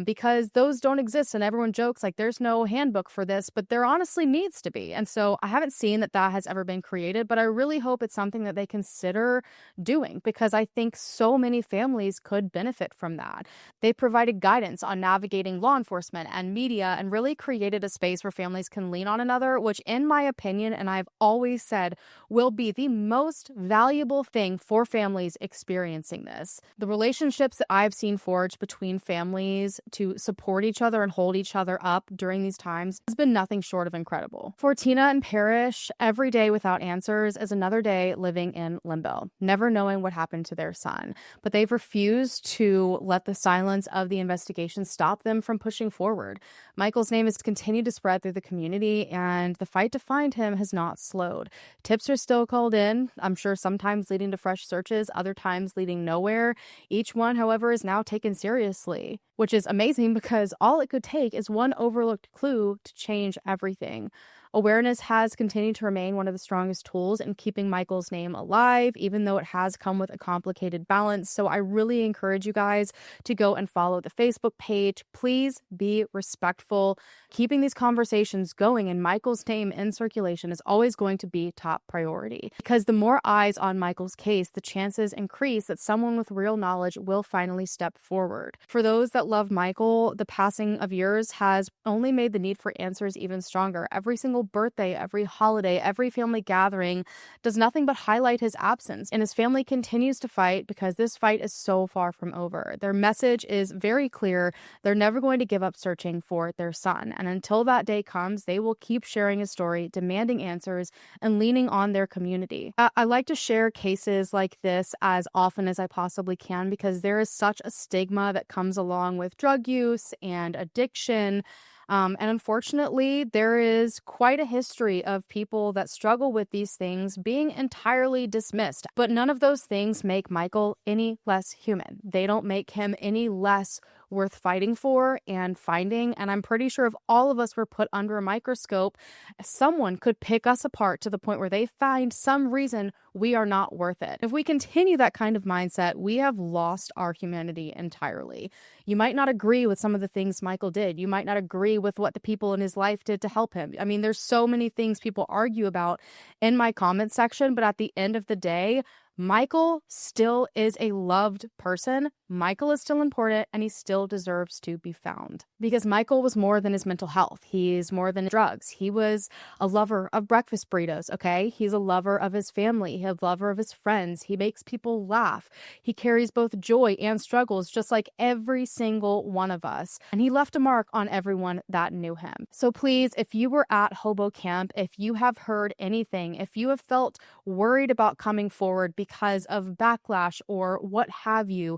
because those don't exist. And everyone jokes like there's no handbook for this, but there honestly needs to be. And so I haven't seen that has ever been created, but I really hope it's something that they consider doing, because I think so many families could benefit from that. They provided guidance on navigating law enforcement and media and really created a space where families can lean on another, which in my opinion, and I've always said, will be the most valuable thing for families experiencing this. The relationships that I've seen forged between families to support each other and hold each other up during these times has been nothing short of incredible. For Tina and Parrish, every day without answers is another day living in limbo, never knowing what happened to their son. But they've refused to let the silence of the investigation stop them from pushing forward. Michael's name has continued to spread through the community, and the fight to find him has not slowed. Tips are still called in, I'm sure sometimes leading to fresh searches, other times leading nowhere. Each one, however, is now taken seriously, which is amazing because all it could take is one overlooked clue to change everything. Awareness has continued to remain one of the strongest tools in keeping Michael's name alive, even though it has come with a complicated balance. So I really encourage you guys to go and follow the Facebook page. Please be respectful. Keeping these conversations going and Michael's name in circulation is always going to be top priority, because the more eyes on Michael's case, the chances increase that someone with real knowledge will finally step forward. For those that love Michael, the passing of years has only made the need for answers even stronger. Every single birthday, every holiday, every family gathering does nothing but highlight his absence, and his family continues to fight because this fight is so far from over. Their message is very clear. They're never going to give up searching for their son, and until that day comes, they will keep sharing his story, demanding answers, and leaning on their community. I like to share cases like this as often as I possibly can, because there is such a stigma that comes along with drug use and addiction. And unfortunately, there is quite a history of people that struggle with these things being entirely dismissed. But none of those things make Michael any less human. They don't make him any less worth fighting for and finding. And I'm pretty sure if all of us were put under a microscope, someone could pick us apart to the point where they find some reason we are not worth it. If we continue that kind of mindset, we have lost our humanity entirely. You might not agree with some of the things Michael did. You might not agree with what the people in his life did to help him. I mean, there's so many things people argue about in my comment section, but at the end of the day, Michael still is a loved person. Michael is still important, and he still deserves to be found. Because Michael was more than his mental health. He's more than drugs. He was a lover of breakfast burritos, okay? He's a lover of his family, a lover of his friends. He makes people laugh. He carries both joy and struggles, just like every single one of us. And he left a mark on everyone that knew him. So please, if you were at Hobo Camp, if you have heard anything, if you have felt worried about coming forward because of backlash or what have you,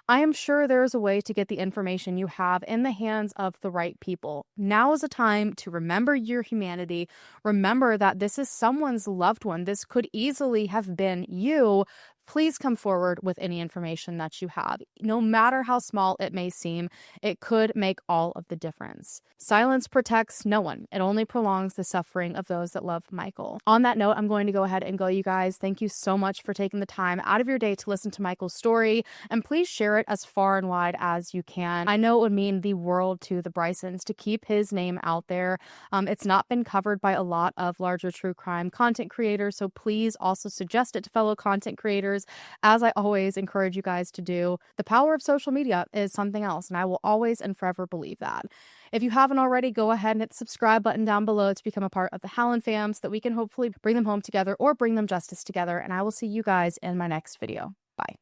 I am sure there is a way to get the information you have in the hands of the right people. Now is a time to remember your humanity. Remember that this is someone's loved one. This could easily have been you. Please come forward with any information that you have. No matter how small it may seem, it could make all of the difference. Silence protects no one. It only prolongs the suffering of those that love Michael. On that note, I'm going to go ahead and go, you guys. Thank you so much for taking the time out of your day to listen to Michael's story, and please share it as far and wide as you can. I know it would mean the world to the Brysons to keep his name out there. It's not been covered by a lot of larger true crime content creators, so please also suggest it to fellow content creators, as I always encourage you guys to do. The power of social media is something else, and I will always and forever believe that. If you haven't already, go ahead and hit the subscribe button down below to become a part of the Hallen fam so that we can hopefully bring them home together or bring them justice together, and I will see you guys in my next video. Bye.